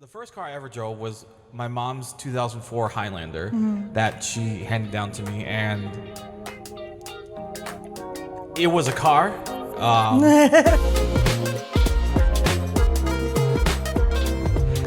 The first car I ever drove was my mom's 2004 Highlander that she handed down to me, and it was a car.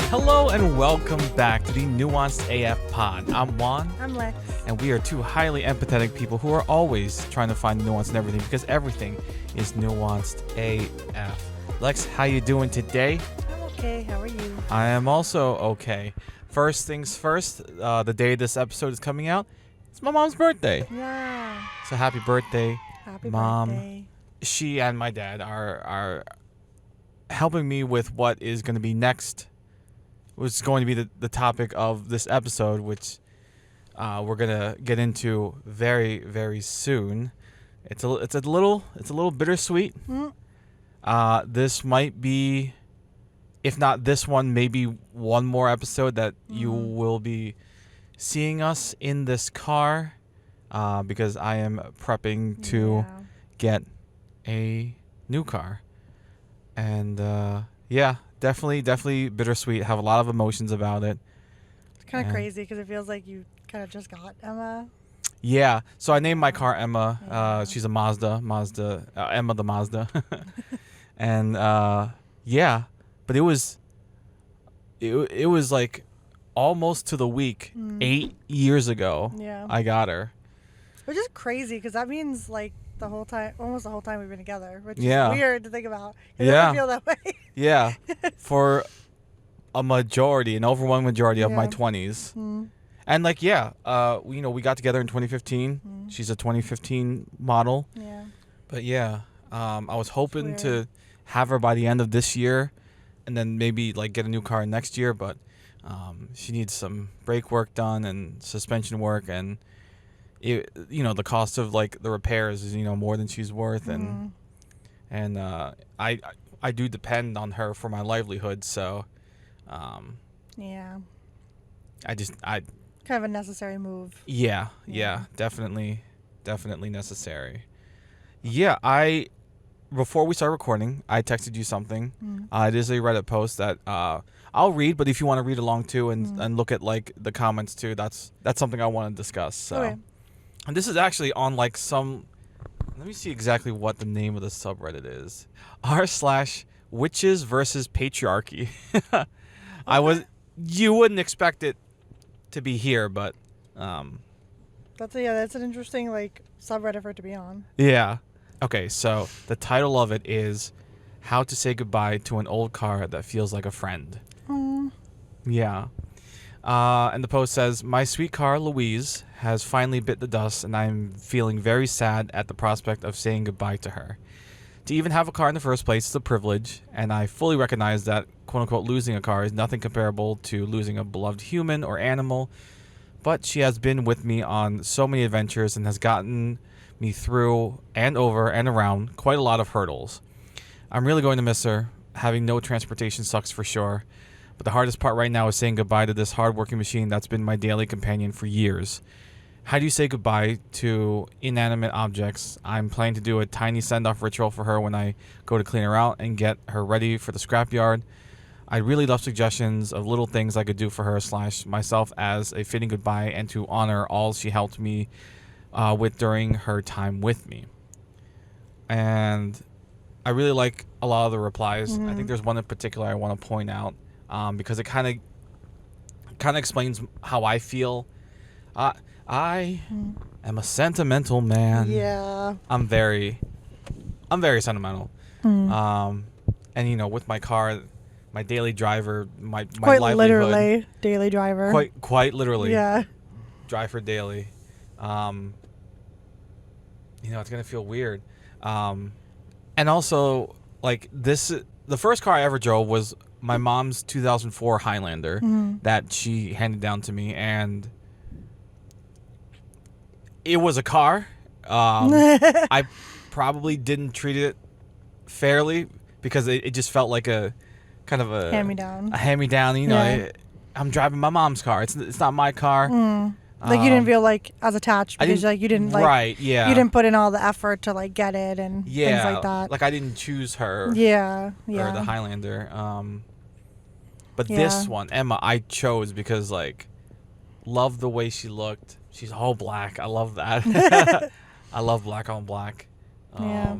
Hello and welcome back to the Nuanced AF Pod. I'm Juan. I'm Lex. And we are two highly empathetic people who are always trying to find nuance in everything because everything is nuanced AF. Lex, how you doing today? I'm okay. How are you? I am also okay. First things first, the day this episode is coming out, it's my mom's birthday. Yeah. So happy birthday, Happy Mom. birthday. She and my dad are helping me with what is going to be next, which is going to be the topic of this episode, which we're going to get into very, very soon. It's a little bittersweet. This might be, if not this one, maybe one more episode that you will be seeing us in this car, because I am prepping to get a new car. And yeah, definitely bittersweet. Have a lot of emotions about it. It's kind of crazy because it feels like you kind of just got Emma. Yeah, so I named my car Emma. Yeah. She's a Mazda, Emma the Mazda. And yeah, but it was like almost to the week 8 years ago. Yeah. I got her. Which is crazy because that means like almost the whole time we've been together, which Yeah. is weird to think about. I Yeah. never feel that way. Yeah, for an overwhelming majority of my Yeah. 20s. Mm. And like, yeah, we got together in 2015. She's a 2015 model. Yeah. But yeah, I was hoping Weird. to have her by the end of this year, and then maybe like get a new car next year. But she needs some brake work done and suspension work, and the cost of like the repairs is more than she's worth, and I do depend on her for my livelihood. So Yeah. I Kind of a necessary move. yeah, definitely necessary. Yeah, before we start recording, I texted you something. It is a Reddit post that I'll read, but if you want to read along too and look at like the comments too, that's something I want to discuss. So, Okay. and this is actually on like some. Let me see exactly what the name of the subreddit is. r/witches versus patriarchy. You wouldn't expect it to be here, but That's an interesting like subreddit for it to be on. yeah. Okay, so the title of it is How to Say Goodbye to an Old Car That Feels Like a Friend. Yeah. And the post says, my sweet car, Louise, has finally bit the dust, and I'm feeling very sad at the prospect of saying goodbye to her. To even have a car in the first place is a privilege, and I fully recognize that, quote-unquote, losing a car is nothing comparable to losing a beloved human or animal, but she has been with me on so many adventures and has gotten me through and over and around quite a lot of hurdles. I'm really going to miss her. Having no transportation sucks for sure, but the hardest part right now is saying goodbye to this hardworking machine that's been my daily companion for years. How do you say goodbye to inanimate objects? I'm planning to do a tiny send-off ritual for her when I go to clean her out and get her ready for the scrapyard. I'd really love suggestions of little things I could do for her / myself as a fitting goodbye and to honor all she helped me with during her time with me. And I really like a lot of the replies. I think there's one in particular I want to point out because it kind of explains how I feel. I am a sentimental man. Yeah. I'm very sentimental. And with my car, my daily driver, my Quite livelihood, literally daily driver. quite literally. Yeah. Drive her daily. It's gonna feel weird. And also like the first car I ever drove was my mom's 2004 Highlander that she handed down to me, and it was a car. I probably didn't treat it fairly because it just felt like a kind of a hand-me-down. A hand-me-down. Yeah. I'm driving my mom's car. It's not my car. Like you didn't feel like as attached because didn't- like you didn't like right, yeah. you didn't put in all the effort to like get it and things like that. Like I didn't choose her. Yeah. Or the Highlander. But Yeah. this one, Emma, I chose because like, love the way she looked. She's all black. I love that. I love black on black. Yeah.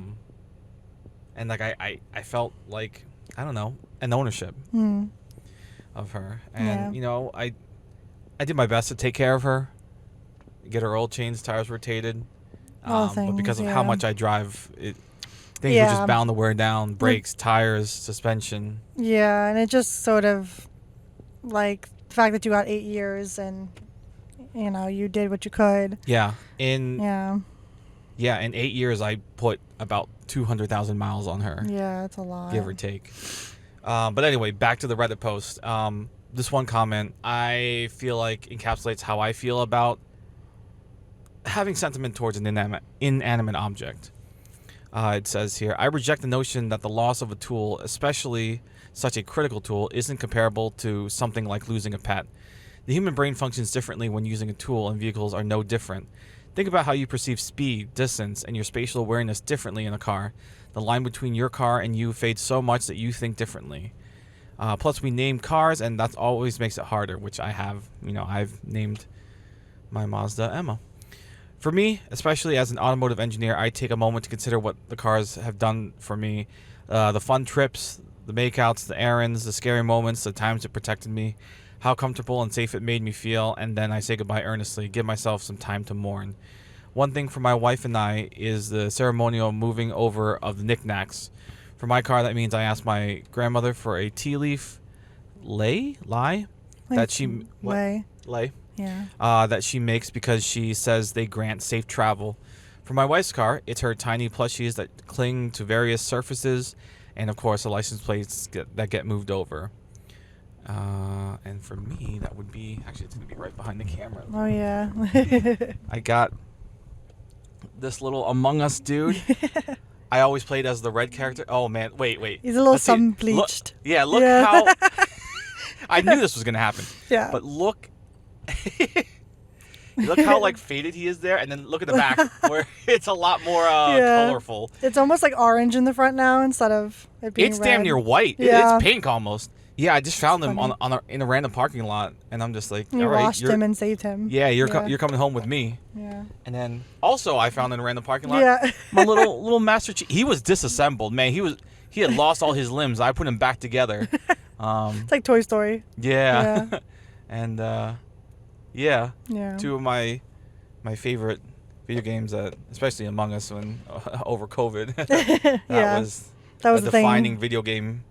And like I felt like, I don't know, an ownership of her. And Yeah. you know, I did my best to take care of her, get her oil changed, tires rotated. All But because things, of yeah. how much I drive, things were just bound to wear down. Brakes, tires, suspension. Yeah, and it just sort of like the fact that you got 8 years and you did what you could. Yeah. Yeah. In 8 years I put about 200,000 miles on her. Yeah, it's a lot. Give or take. But anyway, back to the Reddit post. This one comment I feel like encapsulates how I feel about having sentiment towards an inanimate object. It says here, I reject the notion that the loss of a tool, especially such a critical tool, isn't comparable to something like losing a pet. The human brain functions differently when using a tool, and vehicles are no different. Think about how you perceive speed, distance, and your spatial awareness differently in a car. The line between your car and you fades so much that you think differently. Plus, we name cars, and that always makes it harder, which I have. I've named my Mazda Emma. For me, especially as an automotive engineer, I take a moment to consider what the cars have done for me. The fun trips, the makeouts, the errands, the scary moments, the times it protected me, how comfortable and safe it made me feel, and then I say goodbye earnestly, give myself some time to mourn. One thing for my wife and I is the ceremonial moving over of the knickknacks. For my car, that means I asked my grandmother for a tea leaf lei that she lei. Yeah. That she makes because she says they grant safe travel. For my wife's car, it's her tiny plushies that cling to various surfaces, and of course the license plates that get moved over. And for me, that would be, actually it's going to be right behind the camera. Oh yeah. I got this little Among Us dude. I always played as the red character. Oh man, wait. He's a little Let's see. sun bleached. Look how I knew this was going to happen. Yeah. But look look how like faded he is there, and then look at the back where it's a lot more colorful. It's almost like orange in the front now instead of it being It's red. damn near white. Yeah. It's pink almost. Yeah, I just found him funny. in a random parking lot, and I'm just like, You all right, washed him and saved him. yeah, you're coming home with me. Yeah. And then also I found in a random parking lot, Yeah. my little Master Chief. He was disassembled, man. He had lost all his limbs. I put him back together. It's like Toy Story. Yeah. And Yeah. two of my favorite video games, especially Among Us, when over COVID, that was a the defining video game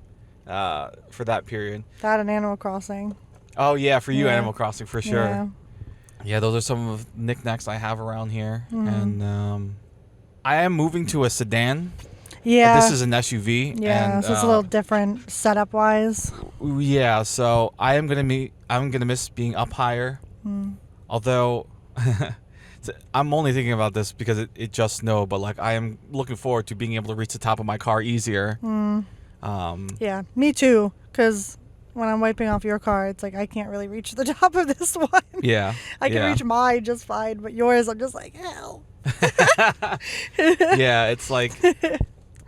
for that period. That and Animal Crossing. Oh yeah, for you, Yeah. Animal Crossing for sure. Yeah. Yeah, those are some of the knickknacks I have around here, Mm-hmm. and I am moving to a sedan. Yeah. This is an SUV. Yeah, and, so it's a little different setup wise. Yeah, so I'm gonna miss being up higher. Although I'm only thinking about this because it just snowed, but like I am looking forward to being able to reach the top of my car easier. Yeah, me too. Because when I'm wiping off your car, it's like I can't really reach the top of this one. Yeah, I can reach mine just fine, but yours, I'm just like, hell. Yeah, it's like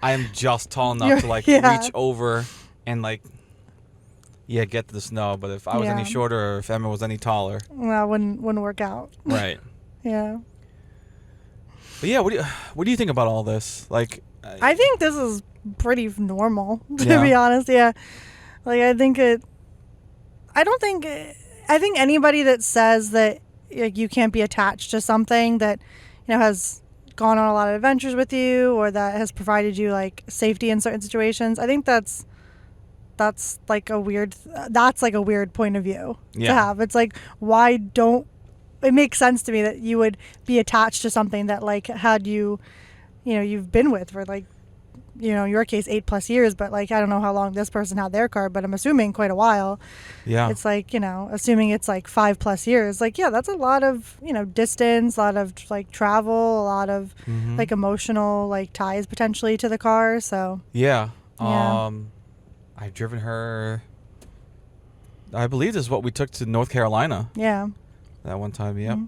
I am just tall enough to like reach over and like get to the snow. But if I was any shorter, or if Emma was any taller, Well, wouldn't work out. right? Yeah. But yeah, what do you think about all this? Like, I think this is pretty normal, to Yeah. be honest. Yeah. Like, I think anybody that says that like you can't be attached to something that, has gone on a lot of adventures with you or that has provided you like safety in certain situations, I think that's like a weird point of view to have. It's like, why don't it makes sense to me that you would be attached to something that like had you've been with for like, in your case 8+ years, but like I don't know how long this person had their car, but I'm assuming quite a while. Yeah. It's like, assuming it's like 5+ years, like, yeah, that's a lot of, distance, a lot of like travel, a lot of like emotional like ties potentially to the car. So yeah. Yeah. I've driven her. I believe this is what we took to North Carolina. yeah. That one time, yep.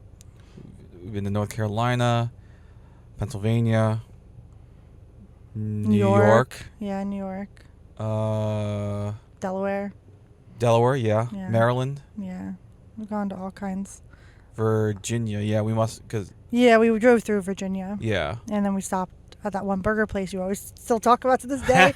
We've been to North Carolina, Pennsylvania, New York. Yeah, New York. Uh, Delaware. Delaware, yeah. Yeah. Maryland, Yeah. We've gone to all kinds. Virginia, yeah. We must, cause Yeah, we drove through Virginia. yeah. And then we stopped at that one burger place you always still talk about to this day.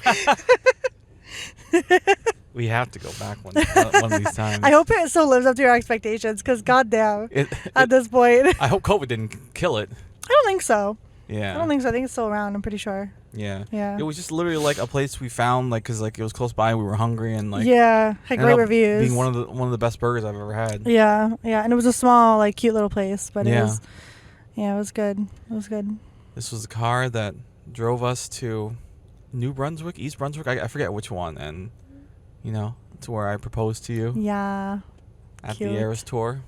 We have to go back one of these times. I hope it still lives up to your expectations, because goddamn, at this point. I hope COVID didn't kill it. I don't think so. Yeah. I don't think so. I think it's still around. I'm pretty sure. Yeah. Yeah. It was just literally like a place we found, like, cause like it was close by. We were hungry and like. Yeah, had ended great up reviews. Being one of the best burgers I've ever had. Yeah, and it was a small, like, cute little place, but Yeah. it was good. It was good. This was a car that drove us to New Brunswick, East Brunswick. I forget which one, and to where I proposed to you Yeah. at Cute. the Eras tour.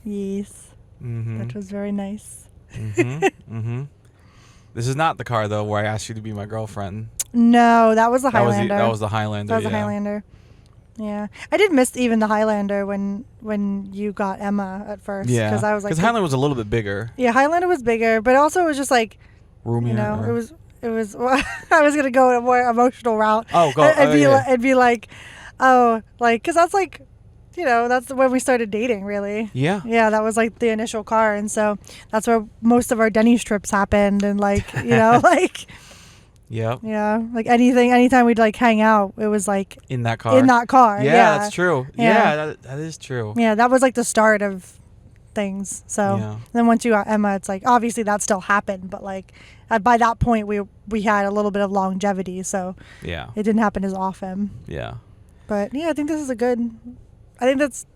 Yes. Mm-hmm. That was very nice. Mm-hmm. Mm-hmm. This is not the car though where I asked you to be my girlfriend. No, that was the Highlander. That was the Highlander. That was the Highlander. Yeah, I did miss even the Highlander when you got Emma at first. Yeah, because I was like, because Highlander was a little bit bigger. Yeah, Highlander was bigger, but also it was just like, Roomier. it was. I was gonna go a more emotional route. Oh, go. It'd be like, oh, like, because that's like, that's when we started dating, really. Yeah. Yeah, that was like the initial car, and so that's where most of our Denny's trips happened, and like, like. Yep. Yeah, like anytime we'd like hang out, it was like in that car. Yeah, that's true. Yeah. That is true. Yeah, that was like the start of things. So Yeah. then once you got Emma, it's like obviously that still happened, but like by that point we had a little bit of longevity, so Yeah. it didn't happen as often. Yeah. But yeah, I think I think that's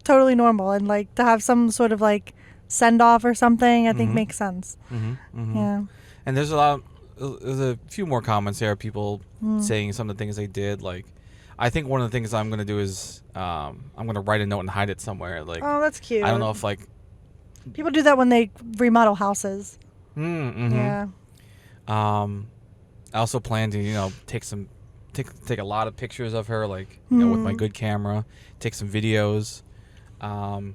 totally normal, and like to have some sort of like send off or something, I think makes sense. Mm-hmm. Mm-hmm. Yeah. And there's a few more comments here. People saying some of the things they did. Like, I think one of the things I'm gonna do is I'm gonna write a note and hide it somewhere. Like, Oh, that's cute. I don't know if like people do that when they remodel houses. Mm-hmm. Yeah. I also plan to take a lot of pictures of her, like with my good camera, take some videos. And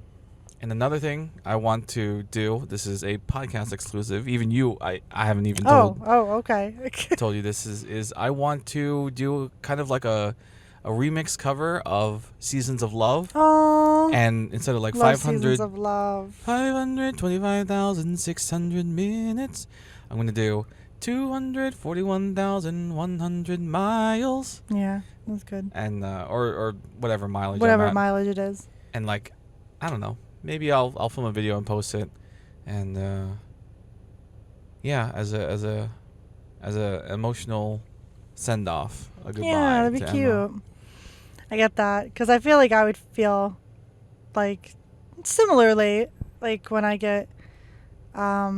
another thing I want to do, this is a podcast exclusive. Even you, I haven't even told. Oh, okay. Told you this is I want to do kind of like a remix cover of Seasons of Love. Oh. And instead of like Love 500 Seasons of Love. 525,600 minutes, I'm going to do 241,100 miles. Yeah, that's good. And or whatever mileage. Whatever mileage it is. And like, I don't know. Maybe I'll film a video and post it, and yeah, as a emotional send off, a goodbye. Yeah, that'd be cute. Emma. I get that, because I feel like I would feel like similarly like when I get a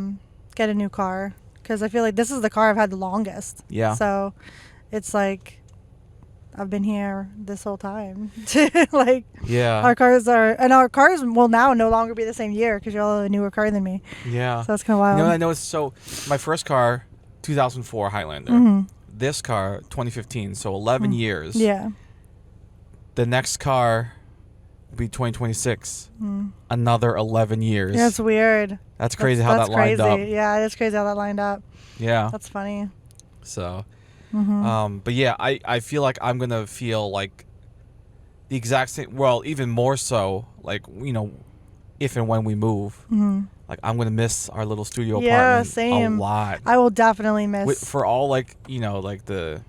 new car, because I feel like this is the car I've had the longest. Yeah. So it's like I've been here this whole time. Like, yeah. our cars will now no longer be the same year because you're all a newer car than me. Yeah. So that's kind of wild. I know. So my first car, 2004 Highlander. Mm-hmm. This car, 2015. So 11 years. Yeah. The next car will be 2026. Another 11 years. Yeah, it's weird. That's crazy how that lined up. Yeah, it's crazy how that lined up. Yeah. That's funny. So, Mm-hmm. but yeah, I feel like I'm gonna feel like the exact same. Well, even more so, like if and when we move, like I'm gonna miss our little studio apartment same. a lot. I will definitely miss For all like like the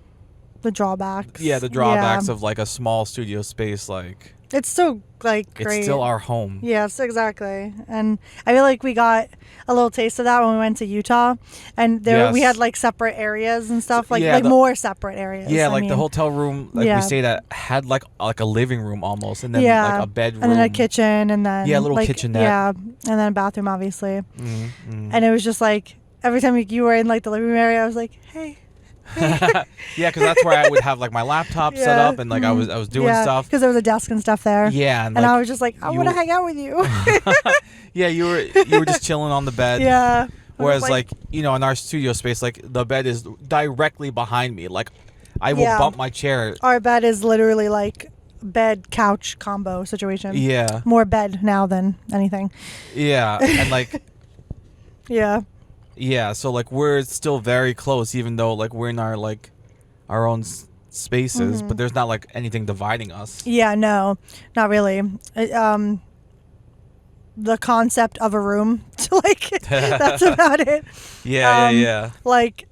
drawbacks. Yeah, the drawbacks of like a small studio space. Like it's still like great. It's still our home. Yes, exactly. And I feel like we got a little taste of that when we went to Utah, and we had like separate areas and stuff, like more separate areas. Yeah, like the hotel room we stayed at had like a living room almost, and then like a bedroom, and then a kitchen, and then a little kitchenette. Yeah, and then a bathroom, obviously. Mm-hmm. And it was just like every time you were in like the living room area, I was like, hey. Yeah, because that's where I would have like my laptop set up, and like I was doing stuff. Because there was a desk and stuff there. Yeah, and I was just like, I want to hang out with you. Yeah, you were just chilling on the bed. Yeah. Whereas like in our studio space, like the bed is directly behind me. Like I will bump my chair. Our bed is literally like bed couch combo situation. Yeah. More bed now than anything. Yeah, and like. Yeah. Yeah, so like we're still very close, even though like we're in our own spaces, but there's not like anything dividing us. Yeah, no, not really. The concept of a room, like that's about it. Yeah. Like,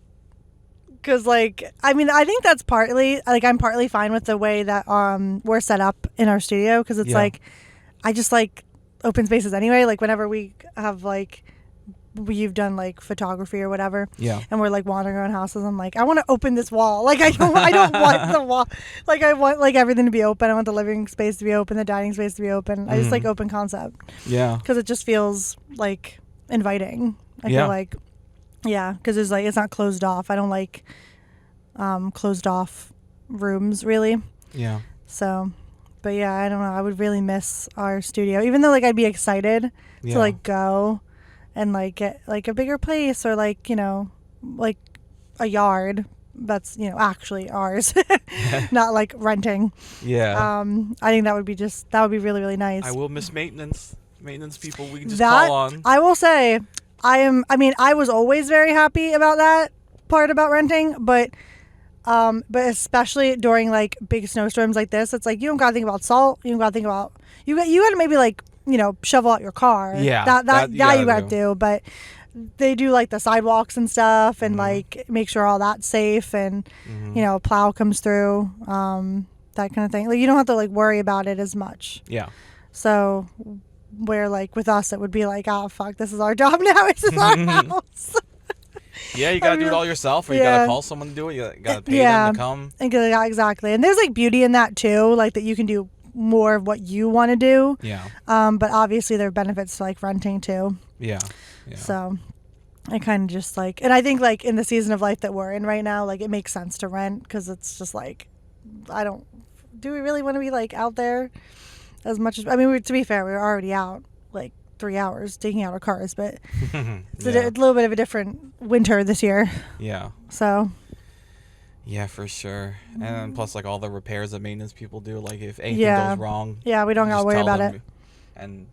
because like I mean I think that's partly like I'm partly fine with the way that we're set up in our studio, because it's like I just like open spaces anyway. Like whenever we have like we've done like photography or whatever, and we're like wandering around houses, I'm like, I want to open this wall. Like I don't want the wall. Like I want like everything to be open. I want the living space to be open, the dining space to be open. I just like open concept. Yeah. Because it just feels like inviting. I feel like, because it's like it's not closed off. I don't like closed off rooms really. Yeah. So, but yeah, I don't know. I would really miss our studio, even though like I'd be excited to like go and like get like a bigger place, or like, you know, like a yard that's, you know, actually ours, not like renting. I think that would be really, really nice. I will miss maintenance people we can just call on. I will say I was always very happy about that part about renting, but especially during like big snowstorms like this, it's like you don't gotta think about salt, you don't gotta think about you gotta maybe like, you know, shovel out your car. That you gotta do. But they do like the sidewalks and stuff, and like make sure all that's safe, and you know, plow comes through, that kind of thing. Like you don't have to like worry about it as much. So where like with us it would be like, oh fuck, this is our job now. This is our house. You gotta do it all yourself, or you gotta call someone to do it. You gotta pay them to come. Exactly. And there's like beauty in that too, like that you can do more of what you want to do. But obviously there are benefits to like renting too. So I kind of just like, and I think like in the season of life that we're in right now, like it makes sense to rent, because it's just like, do we really want to be like out there as much as, I mean, to be fair, we were already out like 3 hours taking out our cars, but it's a little bit of a different winter this year. So yeah, for sure. And then plus like all the repairs that maintenance people do, like if anything goes wrong, we don't gotta worry about it, and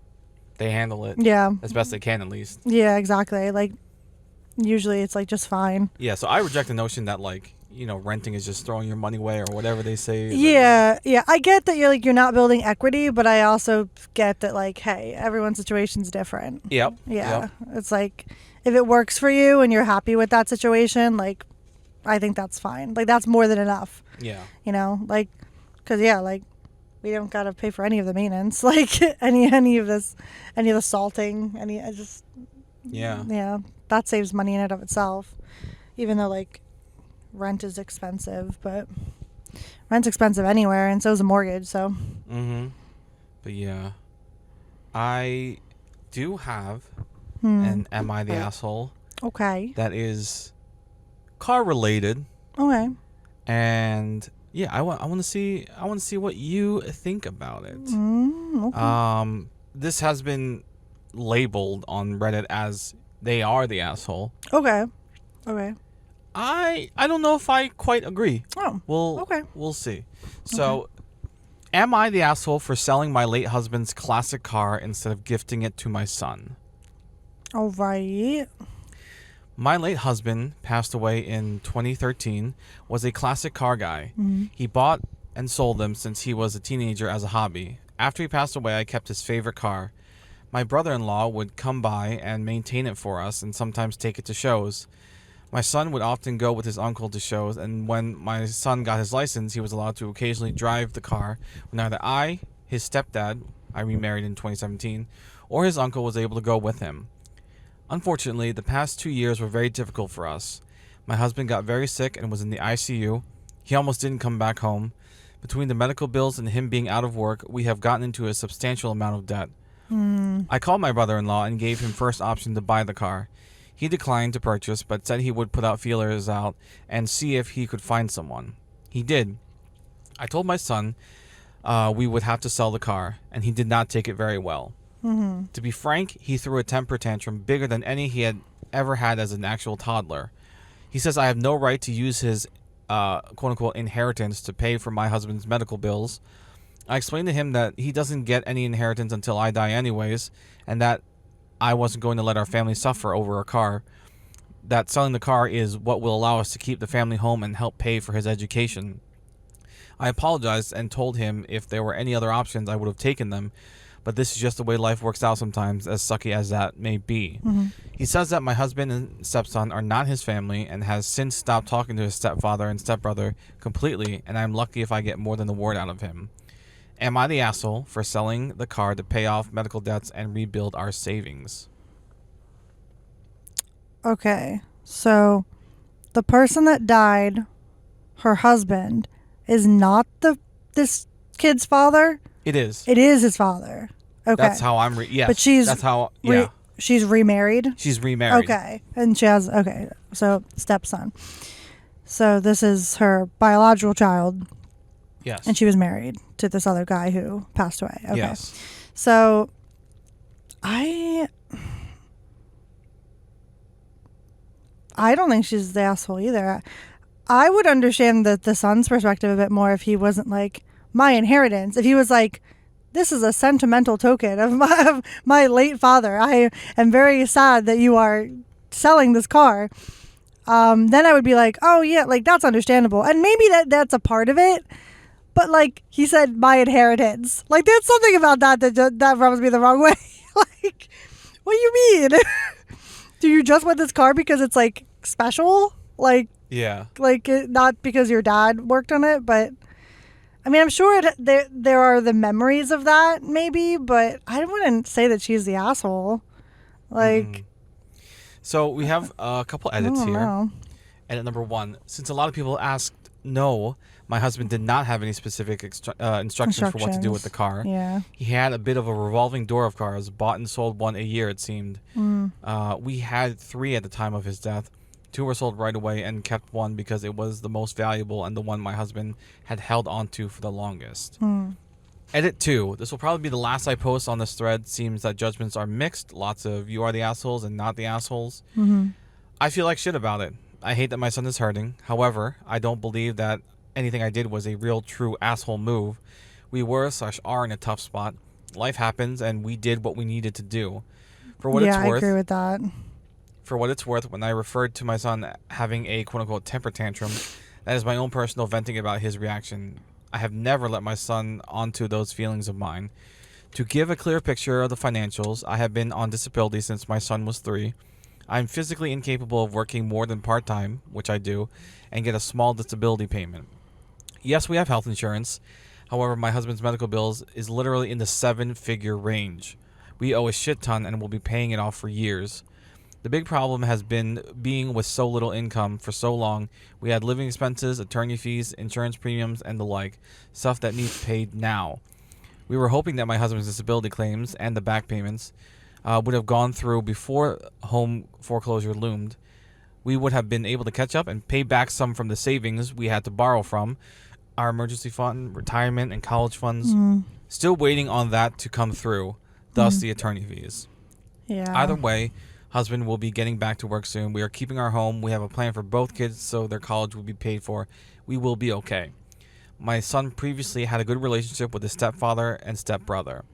they handle it as best they can, at least. Exactly. Like usually it's like just fine. So I reject the notion that like, you know, renting is just throwing your money away or whatever they say. I get that you're not building equity, but I also get that like, hey, everyone's situation's different. It's like if it works for you and you're happy with that situation, like I think that's fine. Like that's more than enough. You know, like, because like we don't gotta pay for any of the maintenance, like any of the salting, that saves money in and of itself, even though like rent is expensive, but rent's expensive anywhere, and so is a mortgage. So but I do have an Am I the Asshole that is car related. And I want to see what you think about it. This has been labeled on Reddit as they are the asshole. I don't know if I quite agree. We'll see. So, am I the asshole for selling my late husband's classic car instead of gifting it to my son? All right. My late husband passed away in 2013, was a classic car guy. He bought and sold them since he was a teenager as a hobby. After he passed away, I kept his favorite car. My brother-in-law would come by and maintain it for us and sometimes take it to shows. My son would often go with his uncle to shows, and when my son got his license, he was allowed to occasionally drive the car when either I, his stepdad, I remarried in 2017, or his uncle was able to go with him. Unfortunately, the past 2 years were very difficult for us. My husband got very sick and was in the ICU. He almost didn't come back home. Between the medical bills and him being out of work, we have gotten into a substantial amount of debt. I called my brother-in-law and gave him first option to buy the car. He declined to purchase, but said he would put out feelers out and see if he could find someone. He did. I told my son we would have to sell the car, and he did not take it very well. To be frank, he threw a temper tantrum bigger than any he had ever had as an actual toddler. He says I have no right to use his quote-unquote inheritance to pay for my husband's medical bills. I explained to him that he doesn't get any inheritance until I die anyways, and that I wasn't going to let our family suffer over a car. That selling the car is what will allow us to keep the family home and help pay for his education. I apologized and told him if there were any other options, I would have taken them. But this is just the way life works out sometimes, as sucky as that may be. Mm-hmm. He says that my husband and stepson are not his family and has since stopped talking to his stepfather and stepbrother completely, and I'm lucky if I get more than the word out of him. Am I the asshole for selling the car to pay off medical debts and rebuild our savings? Okay, so the person that died, her husband, is not this kid's father. It is. It is his father. Okay, That's how I'm. Yes. But she's That's how. Yeah. She's remarried. She's remarried. Okay, and she has so stepson. So this is her biological child. Yes. And she was married to this other guy who passed away. Okay. Yes. So I don't think she's the asshole either. I would understand the son's perspective a bit more if he wasn't like my inheritance. If he was like, this is a sentimental token of my late father. I am very sad that you are selling this car. Then I would be like, oh yeah, like that's understandable. And maybe that's a part of it. But like he said, my inheritance. Like there's something about that rubs me the wrong way. Like, what do you mean? Do you just want this car because it's like special? Like, yeah. Like not because your dad worked on it, but I mean, I'm sure there are the memories of that maybe, but I wouldn't say that she's the asshole. Like, so we have a couple edits here. Know. Edit number 1: since a lot of people asked, no, my husband did not have any specific instructions for what to do with the car. Yeah. He had a bit of a revolving door of cars, bought and sold one a year, it seemed. We had 3 at the time of his death. 2 were sold right away and kept one because it was the most valuable and the one my husband had held onto for the longest. Edit 2. This will probably be the last I post on this thread. Seems that judgments are mixed. Lots of you are the assholes and not the assholes. I feel like shit about it. I hate that my son is hurting. However, I don't believe that anything I did was a real true asshole move. We were/are in a tough spot. Life happens and we did what we needed to do. For what it's worth. I agree with that. For what it's worth, when I referred to my son having a quote-unquote temper tantrum, that is my own personal venting about his reaction. I have never let my son onto those feelings of mine. To give a clear picture of the financials, I have been on disability since my son was 3. I'm physically incapable of working more than part-time, which I do, and get a small disability payment. Yes, we have health insurance. However, my husband's medical bills is literally in the 7-figure range. We owe a shit ton and will be paying it off for years. The big problem has been being with so little income for so long. We had living expenses, attorney fees, insurance premiums, and the like. Stuff that needs paid now. We were hoping that my husband's disability claims and the back payments would have gone through before home foreclosure loomed. We would have been able to catch up and pay back some from the savings we had to borrow from, our emergency fund, retirement, and college funds. Still waiting on that to come through, thus the attorney fees. Yeah. Either way, husband will be getting back to work soon. We are keeping our home. We have a plan for both kids so their college will be paid for. We will be okay. My son previously had a good relationship with his stepfather and stepbrother.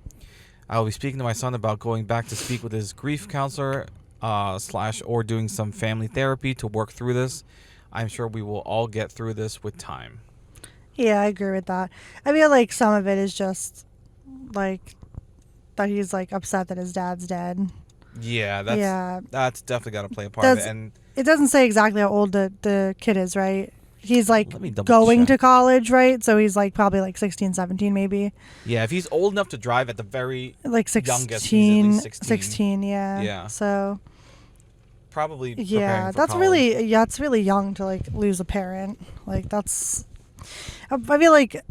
I will be speaking to my son about going back to speak with his grief counselor / or doing some family therapy to work through this. I'm sure we will all get through this with time. Yeah, I agree with that. I feel like some of it is just like that he's like upset that his dad's dead. Yeah, that's definitely got to play a part of it. And it doesn't say exactly how old the kid is, right? He's like going to college, right? So he's like probably like 16, 17 maybe. Yeah, if he's old enough to drive at the very like 16, youngest, he's at least 16, yeah. Yeah. So probably yeah, that's it's really young to like lose a parent. Like that's I feel like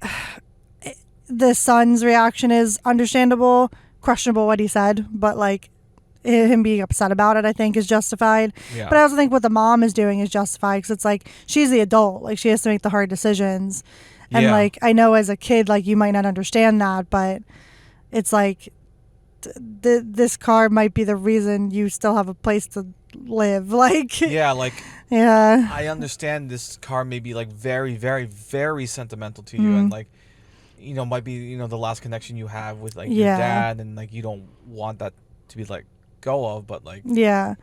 the son's reaction is understandable, questionable what he said, but like him being upset about it, I think, is justified. Yeah. But I also think what the mom is doing is justified because it's like she's the adult, like she has to make the hard decisions. And like I know as a kid, like you might not understand that, but it's like this car might be the reason you still have a place to live. Like yeah, like yeah, I understand this car may be like very, very, very sentimental to you, and like might be the last connection you have with like your dad, and like you don't want that to be like go of, but like yeah,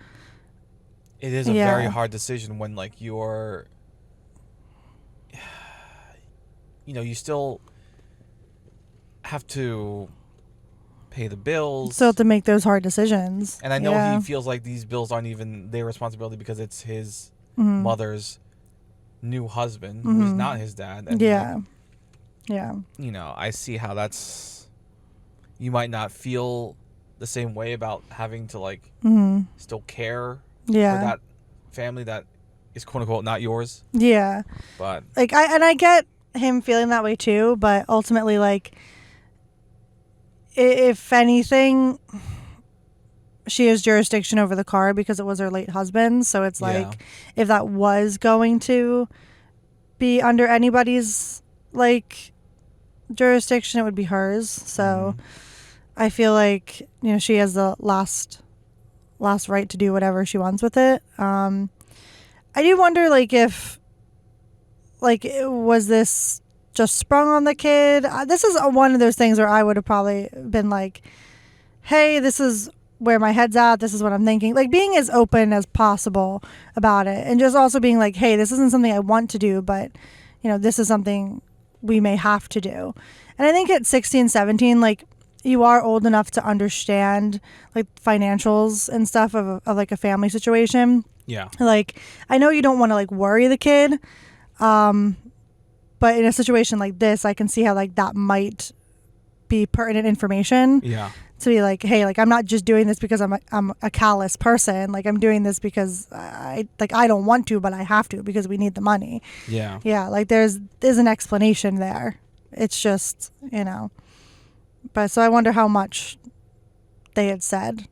it is a very hard decision when like you still have to pay the bills. So to make those hard decisions. And I know Yeah. he feels like these bills aren't even their responsibility because it's his Mhm. mother's new husband, who's not his dad. And Yeah. Yeah. I see how that's. You might not feel the same way about having to like still care Yeah. for that family that is quote unquote not yours. Yeah. But Like I get him feeling that way too, but ultimately, like, if anything, she has jurisdiction over the car because it was her late husband. So it's like, if that was going to be under anybody's like jurisdiction, it would be hers. So I feel like she has the last right to do whatever she wants with it. I do wonder, like, if was this just sprung on the kid? This is one of those things where I would have probably been like, hey, this is where my head's at. This is what I'm thinking. Like, being as open as possible about it, and just also being like, hey, this isn't something I want to do, but this is something we may have to do. And I think at 16, 17, like, you are old enough to understand like financials and stuff of like a family situation. Yeah. Like, I know you don't want to like worry the kid, but in a situation like this, I can see how like that might be pertinent information. Yeah. To be like, hey, like, I'm not just doing this because I'm a callous person. Like, I'm doing this because I don't want to, but I have to because we need the money. Yeah. Yeah. Like, there's an explanation there. It's just, But so I wonder how much they had said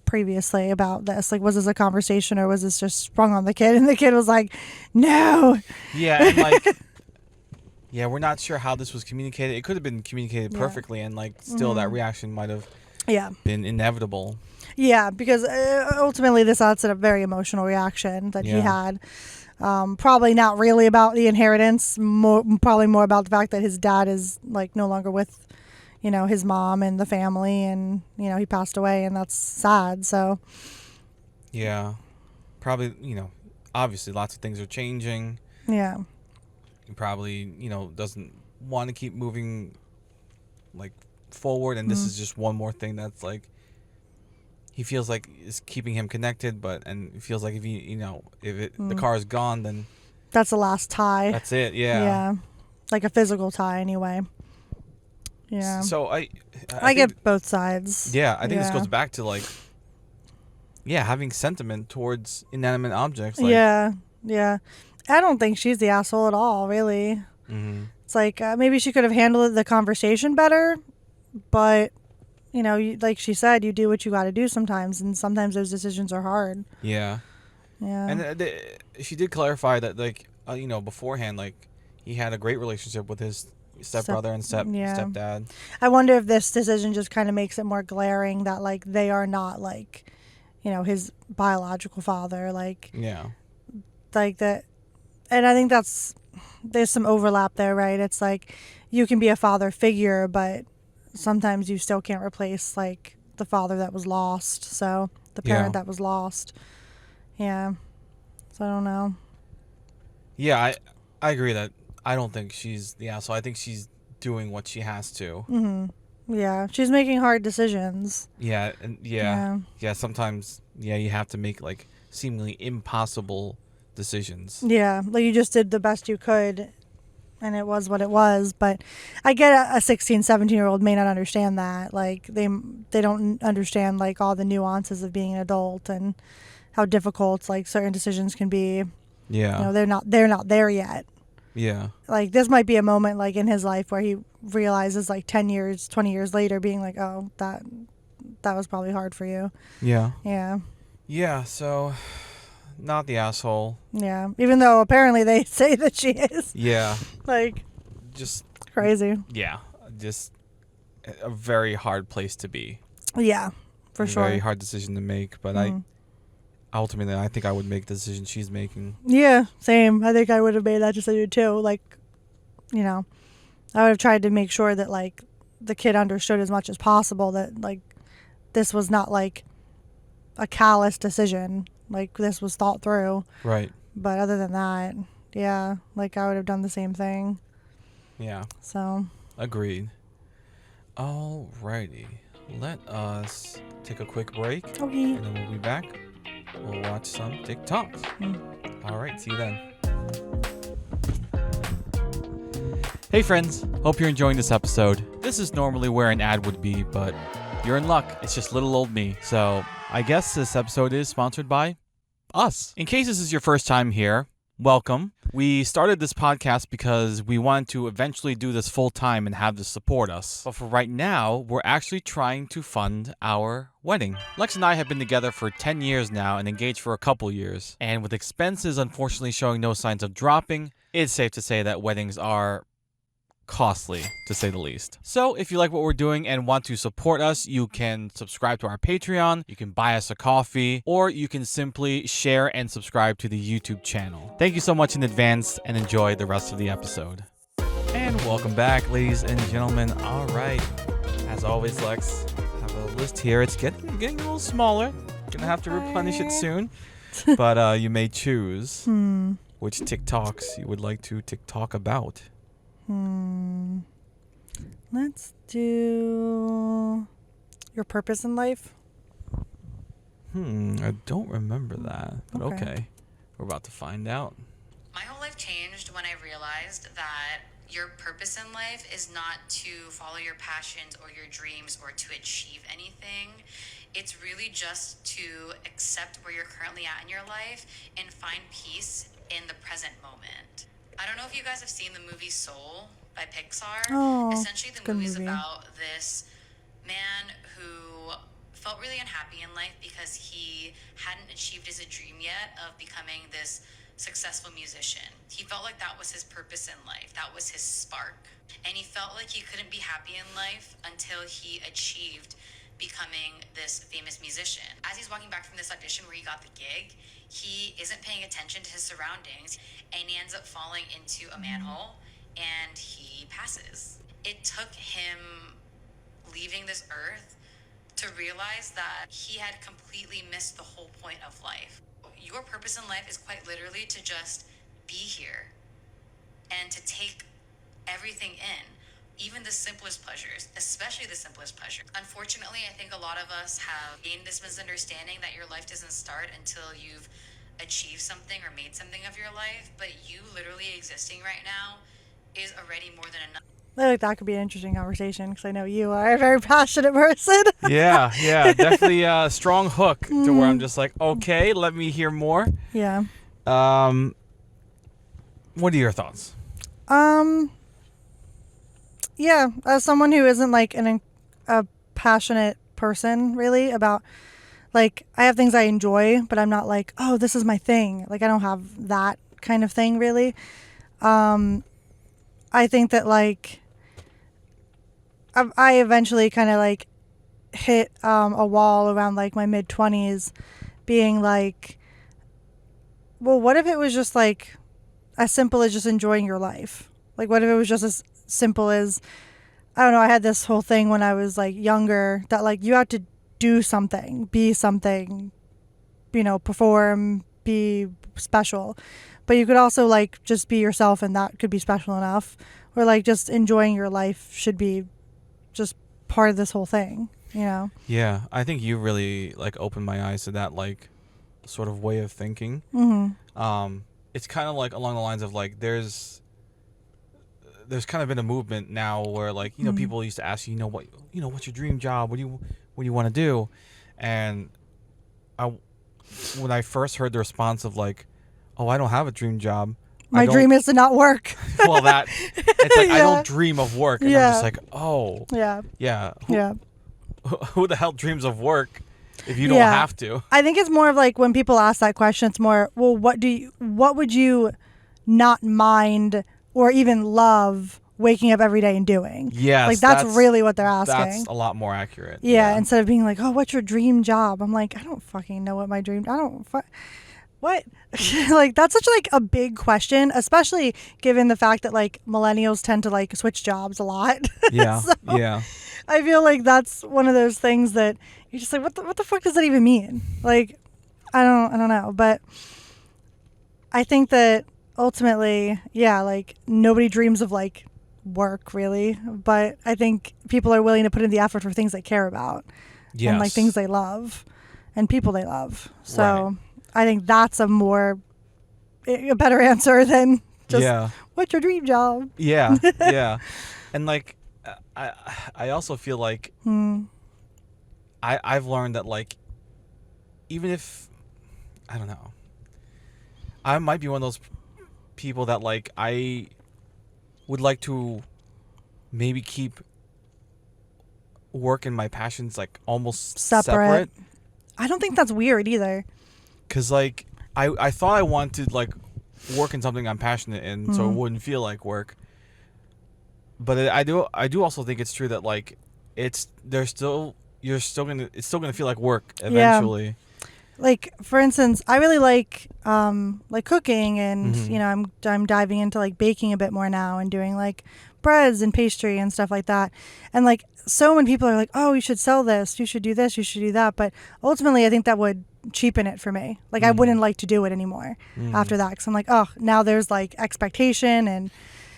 previously about this. Like, was this a conversation or was this just sprung on the kid? And the kid was like, no. Yeah. And like, yeah, we're not sure how this was communicated. It could have been communicated perfectly, and like still that reaction might have been inevitable. Yeah, because ultimately this that's a very emotional reaction that he had. Probably not really about the inheritance, probably more about the fact that his dad is like no longer with his mom and the family, and he passed away, and that's sad. So yeah, probably obviously lots of things are changing. Yeah. He probably doesn't want to keep moving like forward, and this is just one more thing that's like he feels like is keeping him connected, and he feels like if the car is gone, then that's the last tie. That's it. Yeah. Like a physical tie anyway. Yeah. So I get both sides. Yeah, I think this goes back to like having sentiment towards inanimate objects. Like, yeah. I don't think she's the asshole at all, really. Mm-hmm. It's like maybe she could have handled the conversation better, but like she said, you do what you got to do sometimes, and sometimes those decisions are hard. Yeah. And she did clarify that like beforehand, like he had a great relationship with his stepbrother and stepdad. I wonder if this decision just kind of makes it more glaring that like they are not like his biological father, like like that. And I think there's some overlap there, right? It's like you can be a father figure, but sometimes you still can't replace like the father that was lost, so the parent that was lost. Yeah. So I don't know. Yeah, I agree that I don't think she's the asshole. I think she's doing what she has to. Mm-hmm. Yeah, she's making hard decisions. Yeah, and sometimes you have to make like seemingly impossible decisions. Yeah, like you just did the best you could, and it was what it was. But I get a 16, 17-year-old may not understand that. Like they don't understand like all the nuances of being an adult and how difficult like certain decisions can be. Yeah. They're not there yet. Yeah. Like this might be a moment like in his life where he realizes like 10 years, 20 years later being like, oh, that was probably hard for you. Yeah. Yeah. Yeah, so not the asshole. Yeah. Even though apparently they say that she is. Yeah. Like just crazy. Yeah. Just a very hard place to be. Yeah. For sure. Very hard decision to make, but ultimately I think I would make the decision she's making. Yeah, same. I think I would have made that decision too. Like, I would have tried to make sure that like the kid understood as much as possible that like this was not like a callous decision. Like this was thought through. Right. But other than that, yeah, like I would have done the same thing. Yeah. So. Agreed. Alrighty. Let us take a quick break. Okay. And then we'll be back. We'll watch some TikToks. Alright, see you then. Hey friends, hope you're enjoying this episode. This is normally where an ad would be, but you're in luck. It's just little old me. So I guess this episode is sponsored by us. In case this is your first time here, welcome. We started this podcast because we wanted to eventually do this full time and have this support us. But for right now, we're actually trying to fund our wedding. Lex and I have been together for 10 years now and engaged for a couple years. And with expenses unfortunately showing no signs of dropping, it's safe to say that weddings are costly, to say the least. So if you like what we're doing and want to support us, you can subscribe to our Patreon, you can buy us a coffee, or you can simply share and subscribe to the YouTube channel. Thank you so much in advance and enjoy the rest of the episode. And welcome back, ladies and gentlemen. All right, as always, Lex, I have a list here. It's getting a little smaller. Gonna have to replenish it soon, but you may choose which TikToks you would like to TikTok about. Let's do your purpose in life. I don't remember that, but Okay. okay. We're about to find out. My whole life changed when I realized that your purpose in life is not to follow your passions or your dreams or to achieve anything. It's really just to accept where you're currently at in your life and find peace in the present moment. I don't know if you guys have seen the movie Soul by Pixar. Oh, Essentially, it's a the good movie's movie. about this man who felt really unhappy in life because he hadn't achieved his dream yet of becoming this successful musician. He felt like that was his purpose in life. That was his spark. And he felt like he couldn't be happy in life until he achieved becoming this famous musician. As he's walking back from this audition where he got the gig, he isn't paying attention to his surroundings and he ends up falling into a manhole and he passes. It took him leaving this earth to realize that he had completely missed the whole point of life. Your purpose in life is quite literally to just be here and to take everything in, even the simplest pleasures, especially the simplest pleasures. Unfortunately, I think a lot of us have gained this misunderstanding that your life doesn't start until you've achieved something or made something of your life, but you literally existing right now is already more than enough. I feel like that could be an interesting conversation because I know you are a very passionate person. Yeah, definitely a strong hook to where I'm just like, okay, let me hear more. Yeah. What are your thoughts? Yeah, as someone who isn't like a passionate person really about, like, I have things I enjoy, but I'm not like, oh, this is my thing. Like, I don't have that kind of thing really. I think that like I eventually kind of like hit a wall around like my mid-20s being like, well, what if it was just like as simple as just enjoying your life? Like, what if it was just as simple as, I don't know, I had this whole thing when I was like younger that like you have to do something, be something, you know, perform, be special. But you could also like just be yourself and that could be special enough. Or like just enjoying your life should be just part of this whole thing, you know? Yeah, I think you really like opened my eyes to that like sort of way of thinking. It's kind of like along the lines of like there's kind of been a movement now where like, you know, people used to ask you, what's your dream job? What do you want to do? And when I first heard the response of like, oh, I don't have a dream job. My dream is to not work. Well, it's like, I don't dream of work. And I'm just like, oh. Yeah. Who the hell dreams of work if you don't have to? I think it's more of like when people ask that question, it's more, well, what would you not mind or even love waking up every day and doing? Yes. Like that's really what they're asking. That's a lot more accurate. Yeah. Instead of being like, oh, what's your dream job? I'm like, I don't fucking know what my what? Like that's such like a big question, especially given the fact that like millennials tend to like switch jobs a lot. Yeah. So yeah. I feel like that's one of those things that you're just like, what the fuck does that even mean? Like, I don't know. But I think that ultimately, yeah, like nobody dreams of like work really, but I think people are willing to put in the effort for things they care about and like Yes. things they love and people they love. So Right. I think that's a better answer than just Yeah. what's your dream job? Yeah. Yeah. And like, I also feel like I've learned that like, even if, I don't know, I might be one of those people that like I would like to maybe keep work and my passions like almost separate. I don't think that's weird either. Cause like I thought I wanted like work in something I'm passionate in, so it wouldn't feel like work. But I do also think it's true that like it's still gonna feel like work eventually. Like for instance, I really like cooking, and you know I'm diving into like baking a bit more now and doing like breads and pastry and stuff like that. And like so many people are like, oh, you should sell this, you should do this, you should do that. But ultimately, I think that would cheapen it for me. Like I wouldn't like to do it anymore after that, because I'm like, oh, now there's like expectation and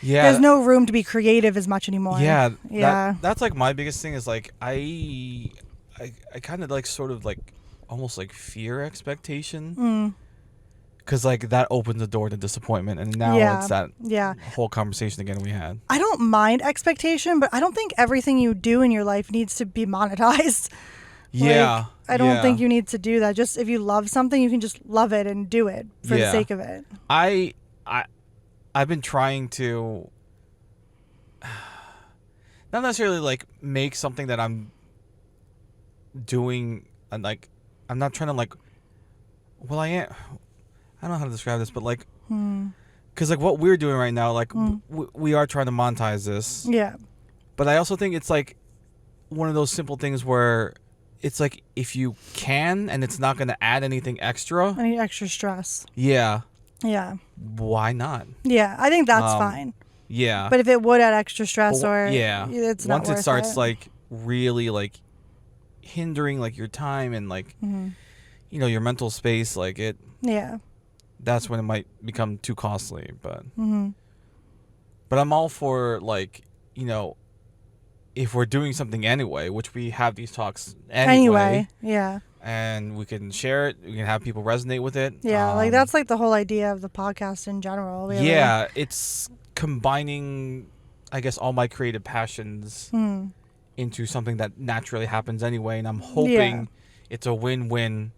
there's no room to be creative as much anymore. Yeah. That's like my biggest thing is like I kind of like sort of like almost like fear expectation, because like that opens the door to disappointment, and now it's that whole conversation again we had. I don't mind expectation, but I don't think everything you do in your life needs to be monetized. Yeah. I don't think you need to do that. Just if you love something, you can just love it and do it for the sake of it. I've been trying to not necessarily like make something that I'm doing, and like I'm not trying to like, well, I am, I don't know how to describe this, but like, because like what we're doing right now, like we are trying to monetize this. Yeah. But I also think it's like one of those simple things where it's like if you can and it's not going to add anything extra. Any extra stress. Yeah. Yeah. Why not? Yeah, I think that's fine. Yeah. But if it would add extra stress, But or once it's not worth it starts it. like really like hindering like your time and like you know your mental space, like it. Yeah. That's when it might become too costly, but but I'm all for like, you know, if we're doing something anyway, which we have these talks anyway, yeah. and we can share it, we can have people resonate with it. Yeah, like that's like the whole idea of the podcast in general. Really. Yeah, it's combining, I guess, all my creative passions into something that naturally happens anyway, and I'm hoping it's a win-win,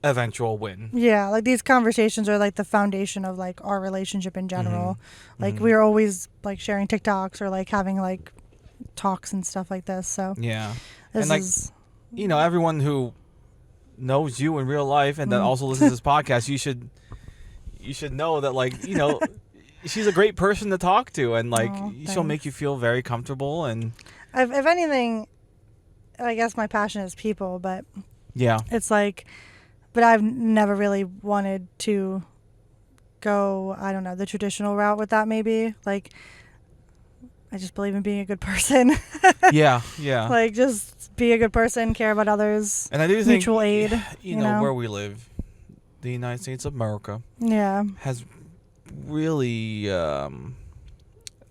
eventual win. Yeah, like these conversations are like the foundation of like our relationship in general. Like we're always like sharing TikToks or like having like talks and stuff like this. So yeah, this and like is, you know, everyone who knows you in real life and that also listens to this podcast, you should know that like, you know, she's a great person to talk to, and like she'll make you feel very comfortable. And if anything, I guess my passion is people, but yeah, it's like, but I've never really wanted to go, I don't know, the traditional route with that. Maybe like I just believe in being a good person. yeah. Like just be a good person, care about others, And I do think mutual aid. You know where we live, the United States of America, has really kind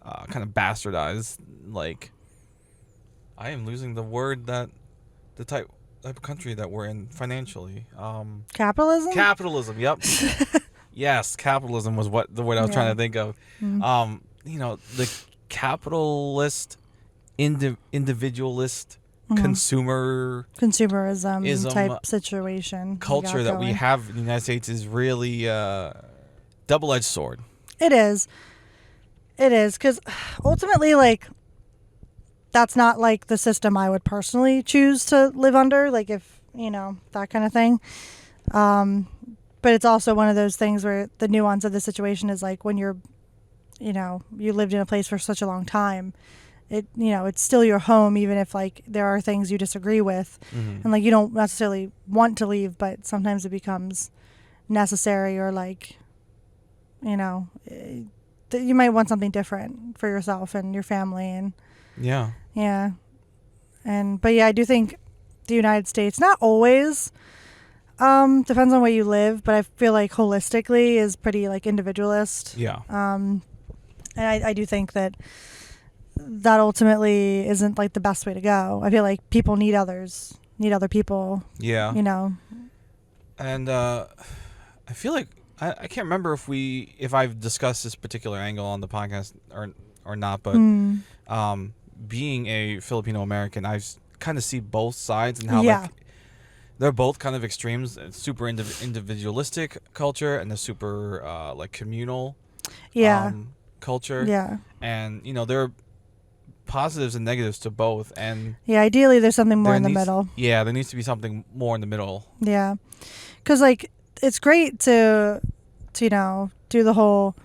of bastardized. Like, I am losing the word that the type of country that we're in financially. Capitalism. Capitalism. Yep. Yes, capitalism was the word I was trying to think of. You know, the capitalist, individualist, consumerism type situation culture that we have in the United States is really double-edged sword. It is because ultimately, like, that's not like the system I would personally choose to live under, like if that kind of thing. But it's also one of those things where the nuance of the situation is like when you're you lived in a place for such a long time, it's still your home, even if like there are things you disagree with, and like you don't necessarily want to leave, but sometimes it becomes necessary, or like you might want something different for yourself and your family. And but I do think the United States, not always, depends on where you live, but I feel like holistically is pretty like individualist. And I do think that ultimately isn't like the best way to go. I feel like people need others, need other people. Yeah. You know. And I feel like I can't remember if I've discussed this particular angle on the podcast or not, but being a Filipino American, I kind of see both sides and how like they're both kind of extremes. It's super individualistic culture and the super like communal culture. Yeah. And there are positives and negatives to both. And ideally there's something more in the middle. Yeah, there needs to be something more in the middle. Yeah. Because like it's great to do the whole,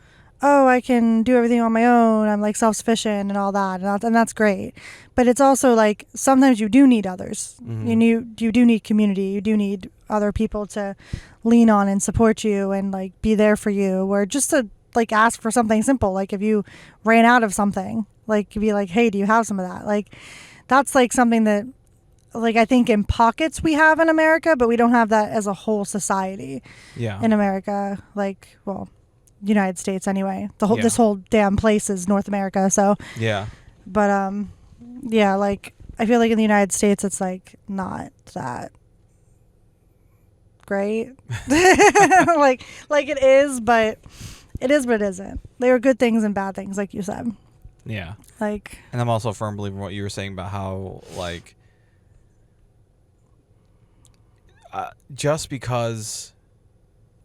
oh, I can do everything on my own, I'm like self-sufficient and all that, and that's great. But it's also like sometimes you do need others. You do need community. You do need other people to lean on and support you and like be there for you, or just to like ask for something simple, like if you ran out of something, like be like, hey, do you have some of that? Like that's like something that like I think in pockets we have in America, but we don't have that as a whole society. Yeah. In America, like, well, United States anyway. This whole damn place is North America. So yeah. But yeah, like I feel like in the United States it's like not that great. like it is, but it isn't. There are good things and bad things, like you said. Yeah. Like, and I'm also a firm believer in what you were saying about how like just because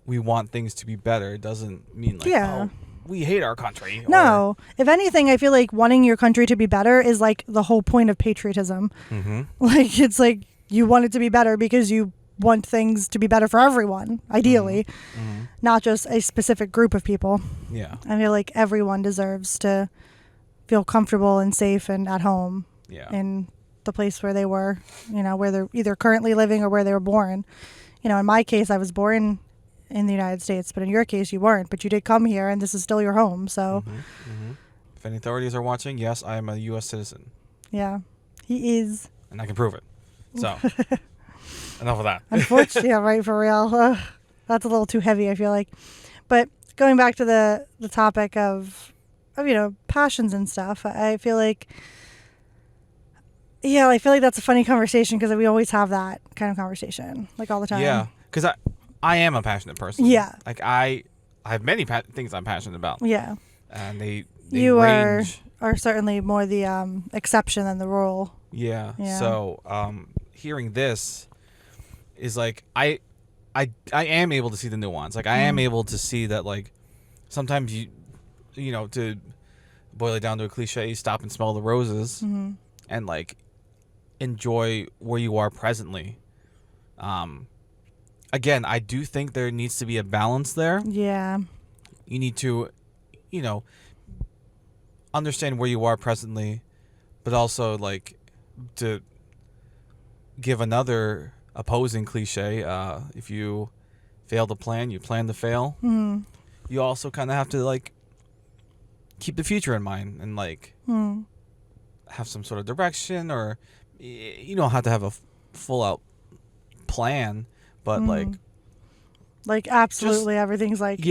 we want things to be better doesn't mean like oh, we hate our country. No. If anything, I feel like wanting your country to be better is like the whole point of patriotism. Like it's like you want it to be better because you want things to be better for everyone, ideally, not just a specific group of people. Yeah. I feel like everyone deserves to feel comfortable and safe and at home in the place where they were, where they're either currently living or where they were born. In my case, I was born in the United States, but in your case, you weren't. But you did come here, and this is still your home. So, if any authorities are watching, yes, I am a U.S. citizen. Yeah, he is, and I can prove it. So, enough of that. Unfortunately, yeah, right, for real. That's a little too heavy, I feel like. But going back to the topic of passions and stuff, I feel like. Yeah, I feel like that's a funny conversation because we always have that kind of conversation, like all the time. Yeah, because I am a passionate person. Yeah. Like I have many things I'm passionate about. Yeah. And they you range. are certainly more the exception than the rule. Yeah. So hearing this is like I am able to see the nuance. Like I am able to see that like sometimes you to boil it down to a cliche, you stop and smell the roses and like enjoy where you are presently. Again, I do think there needs to be a balance there. Yeah. You need to, understand where you are presently, but also like to give another opposing cliche. If you fail to plan, you plan to fail. You also kind of have to like keep the future in mind and like have some sort of direction, or you don't have to have a full out plan, but like absolutely everything's like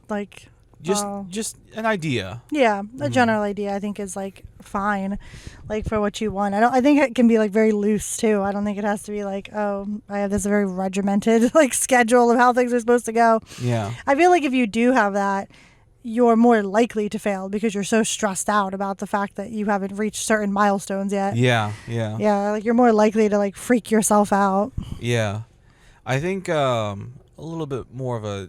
like just an idea. Yeah, a general idea I think is like fine, like for what you want. I think it can be like very loose too. I don't think it has to be like, oh, I have this very regimented like schedule of how things are supposed to go. Yeah. I feel like if you do have that, you're more likely to fail because you're so stressed out about the fact that you haven't reached certain milestones yet. Yeah. Like you're more likely to like freak yourself out. Yeah. I think a little bit more of a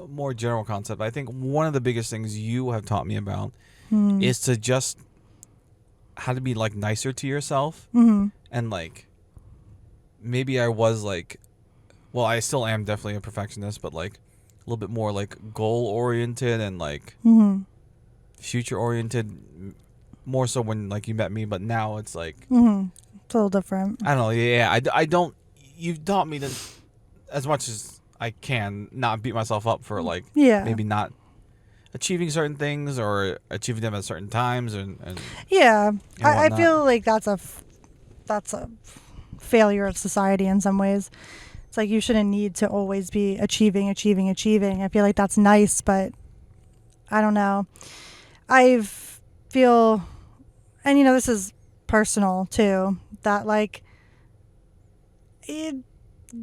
more general concept. I think one of the biggest things you have taught me about is to just how to be like nicer to yourself. And like maybe I was like, well, I still am definitely a perfectionist, but like a little bit more like goal oriented and like future oriented, more so when like you met me. But now it's like it's a little different. I don't know. Yeah, I don't. You've taught me to, as much as I can, not beat myself up for like maybe not achieving certain things or achieving them at certain times and I feel like that's a failure of society in some ways. It's like you shouldn't need to always be achieving. I feel like that's nice, but I don't know. I feel, and this is personal too, that like you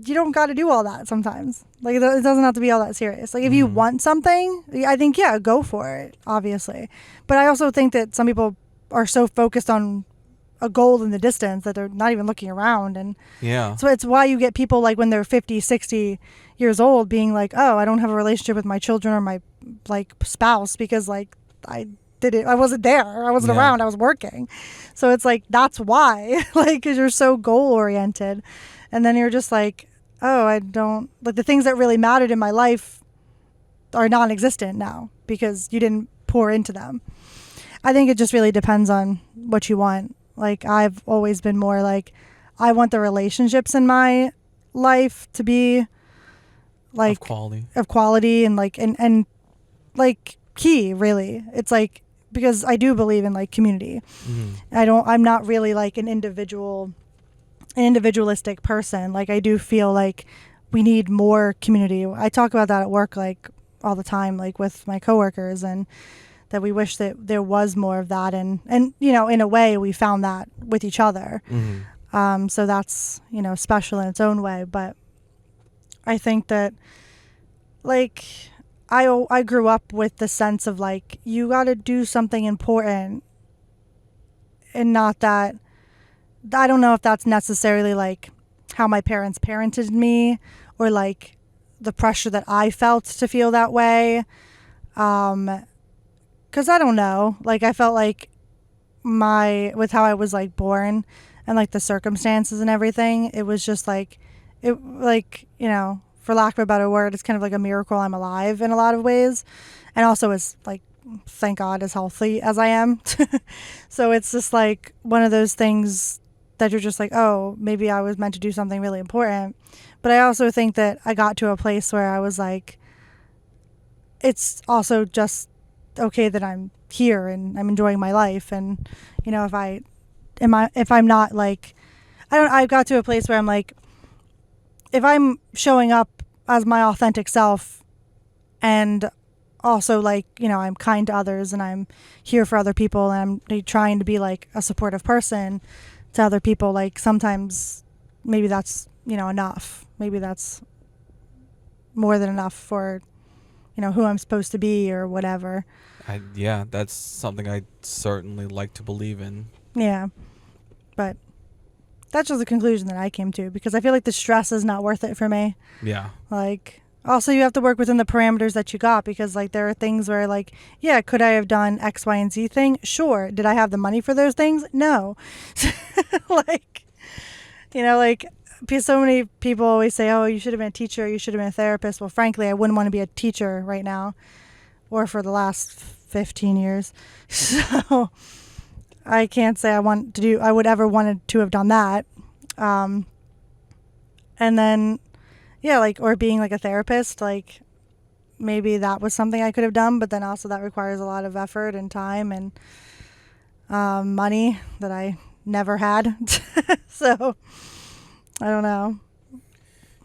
don't got to do all that sometimes. Like it doesn't have to be all that serious. Like if you want something, I think, yeah, go for it, obviously. But I also think that some people are so focused on a goal in the distance that they're not even looking around. And Yeah. so it's why you get people like when they're 50, 60 years old being like, oh, I don't have a relationship with my children or my like spouse because like I wasn't there. I wasn't around. I was working. So it's like, that's why, like, because you're so goal oriented. And then you're just like, oh, I don't, like, the things that really mattered in my life are non existent now because you didn't pour into them. I think it just really depends on what you want. Like, I've always been more like, I want the relationships in my life to be like of quality and like, and like key, really. It's like, because I do believe in like community. I'm not really like an individualistic person. Like I do feel like we need more community. I talk about that at work like all the time, like with my coworkers, and that we wish that there was more of that. And in a way we found that with each other. So that's, special in its own way. But I think that like I grew up with the sense of like, you got to do something important, and not that, I don't know if that's necessarily like how my parents parented me or like the pressure that I felt to feel that way. 'Cause I don't know, like I felt like with how I was like born and like the circumstances and everything, it was just like, for lack of a better word, it's kind of like a miracle I'm alive in a lot of ways. And also it's like, thank God, as healthy as I am. So it's just like one of those things that you're just like, oh, maybe I was meant to do something really important. But I also think that I got to a place where I was like, it's also just okay that I'm here and I'm enjoying my life. And, if I'm not like, I got to a place where I'm like, if I'm showing up as my authentic self and also like, I'm kind to others and I'm here for other people and I'm trying to be like a supportive person to other people, like sometimes maybe that's, enough. Maybe that's more than enough for, who I'm supposed to be or whatever. That's something I certainly like to believe in. Yeah. But that's just the conclusion that I came to, because I feel like the stress is not worth it for me. Yeah. Like, also you have to work within the parameters that you got, because like there are things where like, yeah, could I have done X, Y, and Z thing? Sure. Did I have the money for those things? No. Like, because so many people always say, oh, you should have been a teacher, you should have been a therapist. Well, frankly, I wouldn't want to be a teacher right now or for the last 15 years. So I can't say I would ever wanted to have done that. And then, yeah, like, or being like a therapist, like maybe that was something I could have done, but then also that requires a lot of effort and time and money that I never had. So I don't know.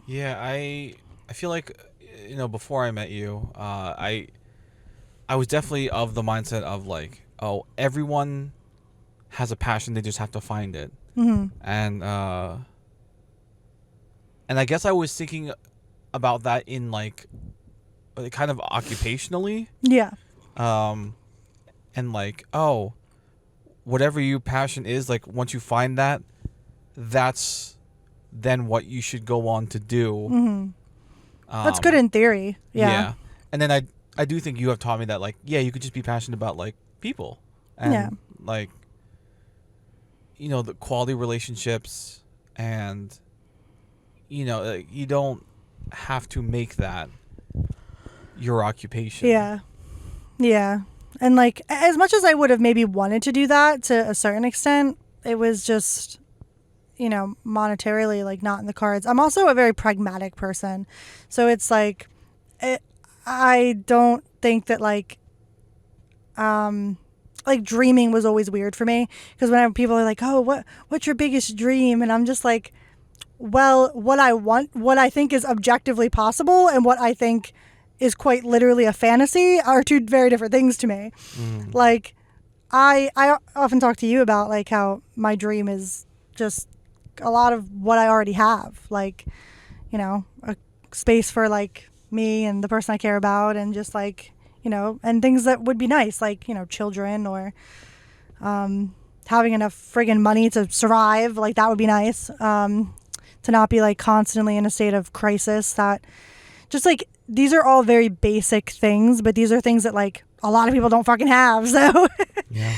Yeah, I feel like, before I met you, I was definitely of the mindset of like, oh, everyone has a passion, they just have to find it. And I guess I was thinking about that in like kind of occupationally. Yeah. And like, oh, whatever your passion is, like once you find that, that's then what you should go on to do. That's good in theory. Yeah. And then I do think you have taught me that, like, yeah, you could just be passionate about like people and like, the quality relationships, and you don't have to make that your occupation. Yeah. And like, as much as I would have maybe wanted to do that to a certain extent, it was just, monetarily like not in the cards. I'm also a very pragmatic person. So it's like, I don't think that like dreaming was always weird for me, because whenever people are like, oh, what's your biggest dream? And I'm just like, well, what I want, what I think is objectively possible, and what I think is quite literally a fantasy are two very different things to me. Like, I often talk to you about like how my dream is just a lot of what I already have, like, you know, a space for like me and the person I care about, and just like, you know, and things that would be nice, like, you know, children, or having enough friggin' money to survive, like that would be nice. To not be like constantly in a state of crisis. That just like, these are all very basic things, but these are things that like a lot of people don't fucking have. So Yeah.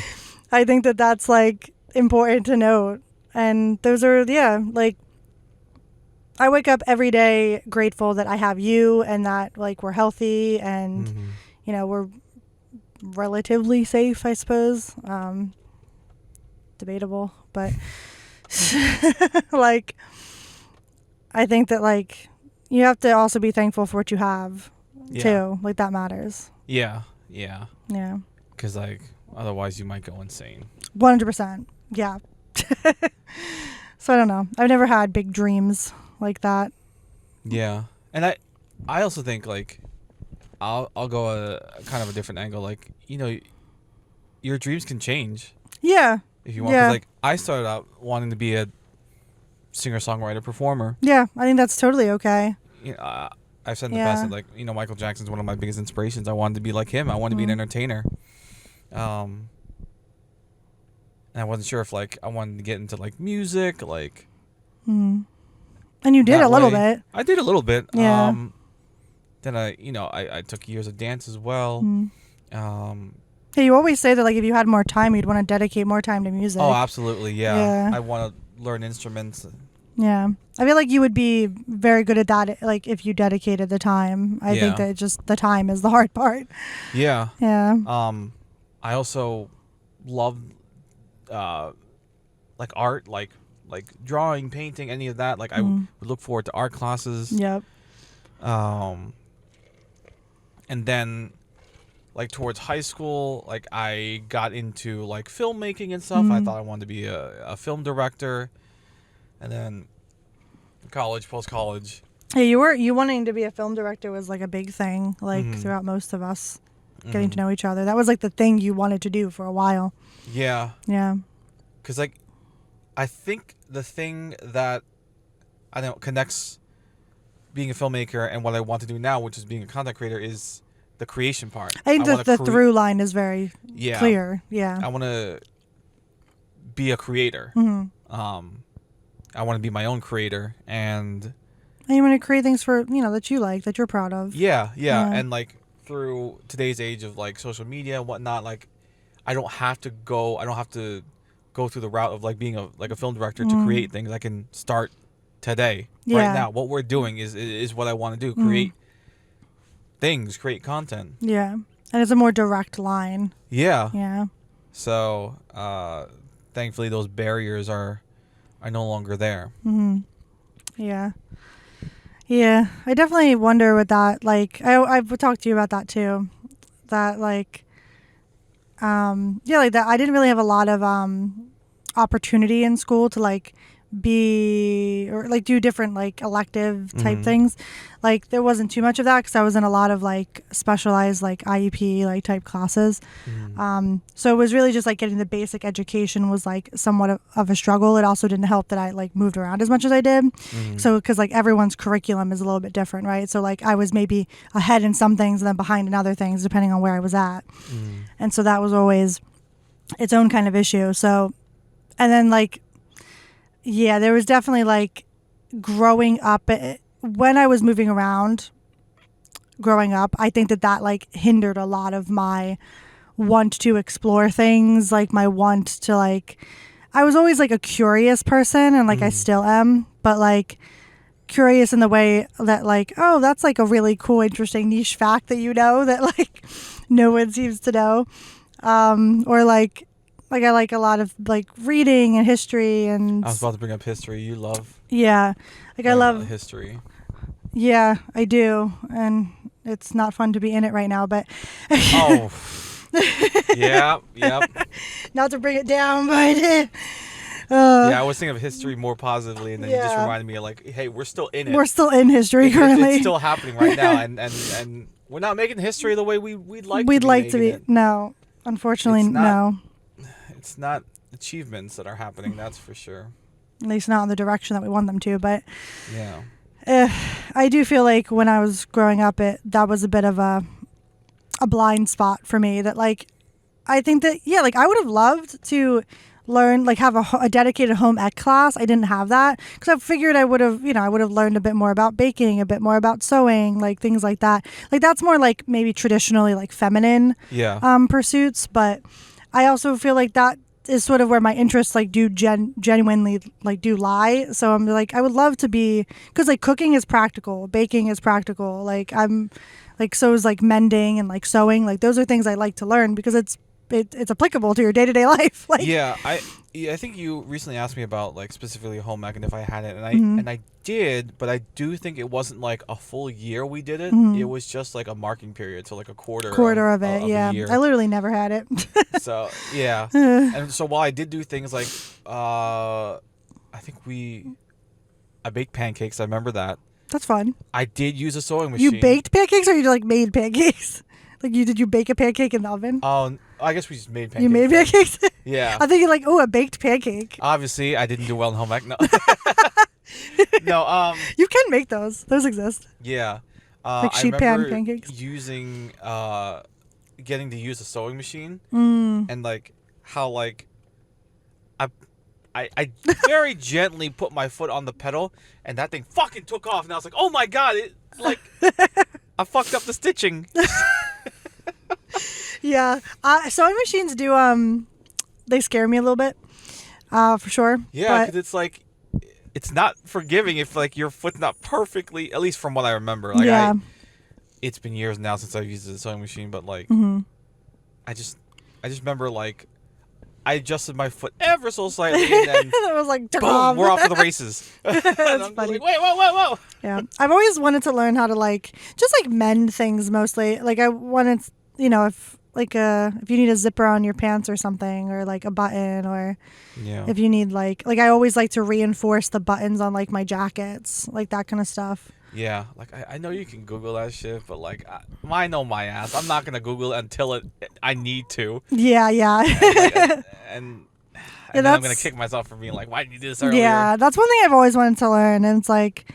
I think that that's like important to note. And those are, yeah, like, I wake up every day grateful that I have you, and that like we're healthy, and you know, we're relatively safe, I suppose. Debatable, but like, I think that like you have to also be thankful for what you have too. Like, that matters. Yeah. Yeah. Because like otherwise you might go insane. 100%. Yeah. So I don't know. I've never had big dreams like that. Yeah, and I also think like I'll go a kind of a different angle. Like, you know, your dreams can change Yeah. if you want. 'Cause, like, I started out wanting to be a singer-songwriter performer. Yeah, I think that's totally okay. You know, I've said in the past that, like, you know, Michael Jackson's one of my biggest inspirations. I wanted to be like him. I wanted to be an entertainer. And I wasn't sure if like I wanted to get into like music, like. And you did a little bit. I did a little bit. Yeah. Then I took years of dance as well. Hey, you always say that like if you had more time, you'd want to dedicate more time to music. Oh, absolutely, Yeah. I want to learn instruments. Yeah. I feel like you would be very good at that, like, if you dedicated the time. I think that just the time is the hard part. Yeah. Yeah. I also love like art, like drawing, painting, any of that. Like, I would look forward to art classes. Yep. And then like towards high school, like I got into like filmmaking and stuff. I thought I wanted to be a film director. And then college, post-college. Hey, you wanting to be a film director was like a big thing, like throughout most of us getting to know each other. That was like the thing you wanted to do for a while. Yeah. Yeah. Because like, I think the thing that I know connects being a filmmaker and what I want to do now, which is being a content creator, is the creation part. I think the through line is very clear. Yeah. I want to be a creator. I want to be my own creator, and you want to create things for, you know, that you like, that you're proud of. Yeah. And like through today's age of like social media and whatnot, like I don't have to go through the route of like being a film director to create things. I can start today, right now. What we're doing is what I want to do. Create things, create content. Yeah. And it's a more direct line. Yeah. Yeah. So, thankfully those barriers are no longer there. Yeah. Yeah. I definitely wonder with that. Like, I've talked to you about that too. That like, like that. I didn't really have a lot of opportunity in school to like be or like do different like elective type things. Like, there wasn't too much of that because I was in a lot of like specialized like IEP like type classes. So it was really just like getting the basic education was like somewhat of a struggle. It also didn't help that I like moved around as much as I did. So because like everyone's curriculum is a little bit different, right? So like I was maybe ahead in some things and then behind in other things depending on where I was at. And so that was always its own kind of issue. So, and then like, yeah, there was definitely like growing up when I was moving around growing up. I think that like hindered a lot of my want to explore things, like my want to like, I was always like a curious person and like I still am, but like curious in the way that like, oh, that's like a really cool, interesting niche fact that you know that like no one seems to know. Or like I like a lot of like reading and history and. I was about to bring up history. You love. Yeah, like I love history. Yeah, I do, and it's not fun to be in it right now. But. Oh. Yep. Not to bring it down, but. Yeah, I was thinking of history more positively, and then you just reminded me of like, hey, we're still in it. We're still in history currently. It's still happening right now, and We're not making history the way we'd like we'd to be like to making be. it. No, unfortunately, It's not- no. It's not achievements that are happening, that's for sure. At least not in the direction that we want them to. But Yeah. I do feel like when I was growing up, that was a bit of a blind spot for me. That like, I think that like I would have loved to learn, like have a dedicated home ec class. I didn't have that because I figured I would have learned a bit more about baking, a bit more about sewing, like things like that. Like that's more like maybe traditionally like feminine pursuits. But I also feel like that is sort of where my interests like do genuinely like do lie. So I'm like, I would love to be, because like cooking is practical, baking is practical. Like I'm like, so is like mending and like sewing. Like those are things I like to learn because it's applicable to your day-to-day life. Like, I think you recently asked me about like specifically home ec and if I had it, and I did, but I do think it wasn't like a full year we did it. It was just like a marking period, so like a quarter of it. A year. I literally never had it. So yeah, and so while I did do things like I think I baked pancakes. I remember that. That's fun. I did use a sewing machine. You baked pancakes, or you like made pancakes? Like did you bake a pancake in the oven? I guess we just made pancakes. You made pancakes? Yeah. I think you're like, oh, a baked pancake. Obviously, I didn't do well in home ec. No. No. You can make those. Those exist. Yeah. Like sheet pan pancakes. Using, getting to use a sewing machine, Mm. and like how like I very gently put my foot on the pedal, and that thing fucking took off, and I was like, oh my god, it like I fucked up the stitching. Yeah, sewing machines do they scare me a little bit, for sure. Yeah, because it's like it's not forgiving if like your foot's not perfectly, at least from what I remember. Like yeah. It's been years now since I've used a sewing machine, but like I just remember like I adjusted my foot ever so slightly, and then it was like, boom, we're off to the races. That's I'm funny. like, wait, whoa. Yeah, I've always wanted to learn how to like just like mend things mostly. Like I wanted, if you need a zipper on your pants or something, or like a button, or if you need like I always like to reinforce the buttons on like my jackets, like that kind of stuff. Yeah, like I know you can Google that shit, but like I know my ass. I'm not gonna Google it until I need to. Yeah. And then I'm gonna kick myself for being like, why didn't you do this earlier? Yeah, that's one thing I've always wanted to learn, and it's like,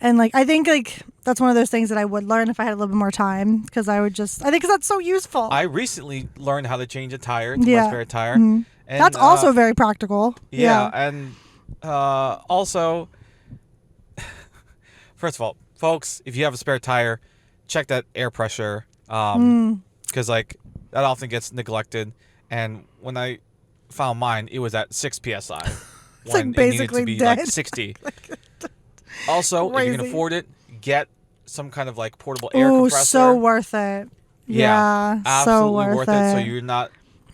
I think like that's one of those things that I would learn if I had a little bit more time, because I think because that's so useful. I recently learned how to change a tire to my spare tire. Mm-hmm. And, that's also very practical. Yeah, and also, first of all, folks, if you have a spare tire, check that air pressure, because like that often gets neglected. And when I found mine, it was at 6 psi. It's when like basically it needed to be dead. like 60. Also, if you can Crazy. afford it, get some kind of like portable air Oh, compressor. so worth it. Yeah, absolutely so worth it. So you're not,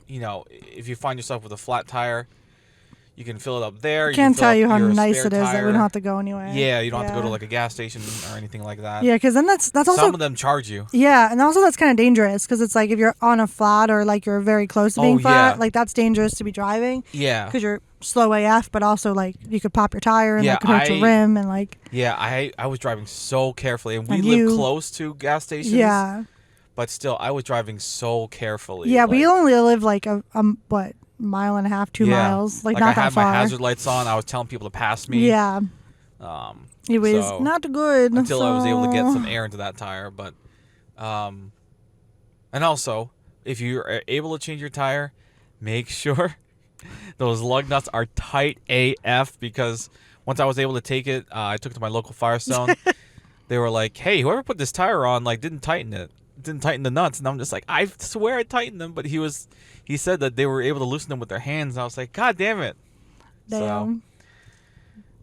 if you find yourself with a flat tire, you can fill it up there. I can't tell you how your nice spare it is that we tire. don't have to go anywhere. Yeah, you don't have to go to like a gas station or anything like that. Yeah, because then that's also some of them charge you. Yeah, and also that's kind of dangerous, because it's like if you're on a flat, or like you're very close to being flat, yeah. like that's dangerous to be driving. Yeah. Because you're slow AF, but also like you could pop your tire and like hurt your rim, and like. Yeah, I was driving so carefully, and we And live close to gas stations. Yeah. But still, I was driving so carefully. Yeah, like, we only live like a mile and a half, 2 miles, like not I that had far. my hazard lights on. I was telling people to pass me. Yeah. It was so, not good until I was able to get some air into that tire. But, and also, if you're able to change your tire, make sure those lug nuts are tight AF, because once I was able to take it, I took it to my local Firestone. They were like, "Hey, whoever put this tire on, like, didn't tighten the nuts." And I'm just like, I swear I tightened them, but he said that they were able to loosen them with their hands. And I was like, God damn it. Damn.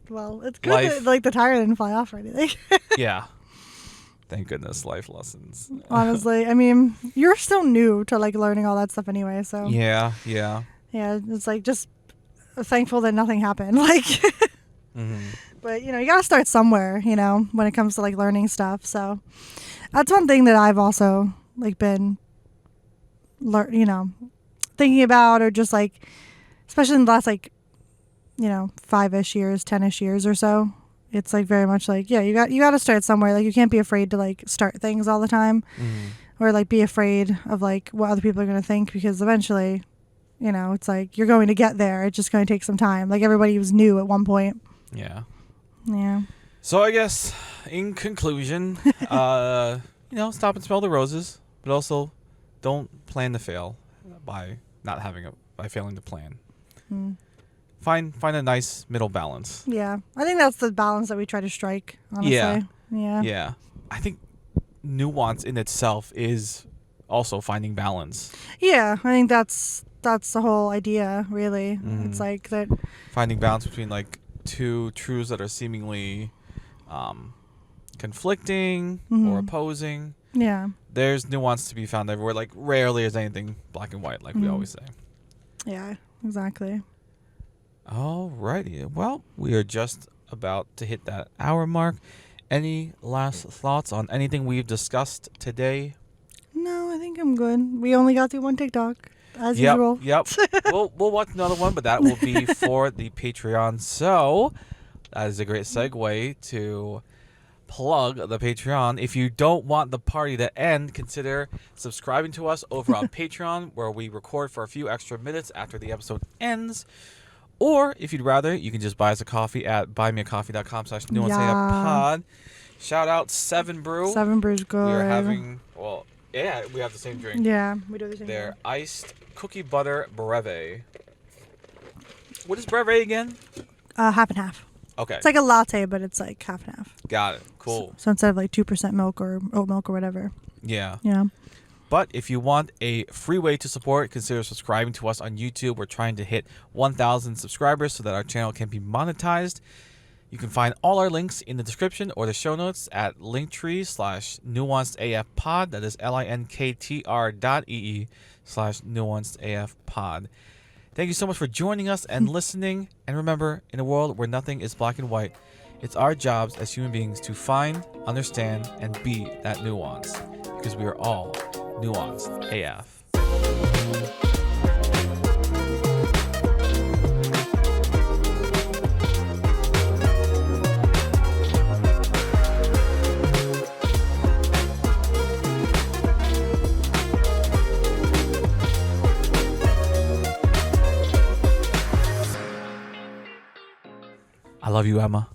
So, well, it's good life. that like the tire didn't fly off or anything. Yeah. Thank goodness, life lessons. Honestly, I mean, you're still new to like learning all that stuff anyway, so Yeah. yeah, it's like just thankful that nothing happened. Like, but you gotta start somewhere. When it comes to like learning stuff. So that's one thing that I've also like been, thinking about, or just like, especially in the last like, 5-ish years, 10-ish years or so, it's like very much like, yeah, you got to start somewhere. Like you can't be afraid to like start things all the time, or like be afraid of like what other people are going to think, because eventually, you know, it's like you're going to get there. It's just going to take some time. Like everybody was new at one point. Yeah. Yeah. So I guess in conclusion, you know, stop and smell the roses, but also don't plan to fail by failing to plan. Find a nice middle balance. Yeah. I think that's the balance that we try to strike, honestly. Yeah. Yeah. Yeah. I think nuance in itself is also finding balance. Yeah. I think that's the whole idea, really. It's like that. Finding balance between like two truths that are seemingly conflicting or opposing. Yeah. There's nuance to be found everywhere. Like rarely is anything black and white, like we always say. Yeah, exactly. Alrighty. Well, we are just about to hit that hour mark. Any last thoughts on anything we've discussed today? No, I think I'm good. We only got through one TikTok, as usual. Yep. we'll watch another one, but that will be for the Patreon. So that is a great segue to plug the Patreon. If you don't want the party to end, consider subscribing to us over on Patreon, where we record for a few extra minutes after the episode ends. Or if you'd rather, you can just buy us a coffee at buymeacoffee.com/nuanceapod. Shout out 7 Brew. 7 Brew's good. We are having, we have the same drink. Yeah, we do the same. Their iced cookie butter breve. What is breve again? Half and half. Okay. It's like a latte, but it's like half and half. Got it. Cool. So instead of like 2% milk or oat milk or whatever. Yeah. Yeah. But if you want a free way to support, consider subscribing to us on YouTube. We're trying to hit 1,000 subscribers so that our channel can be monetized. You can find all our links in the description or the show notes at linktree/nuancedafpod. That is linktr.ee/nuancedafpod. Thank you so much for joining us and listening. And remember, in a world where nothing is black and white, it's our jobs as human beings to find, understand, and be that nuance. Because we are all nuanced AF. I love you, Emma.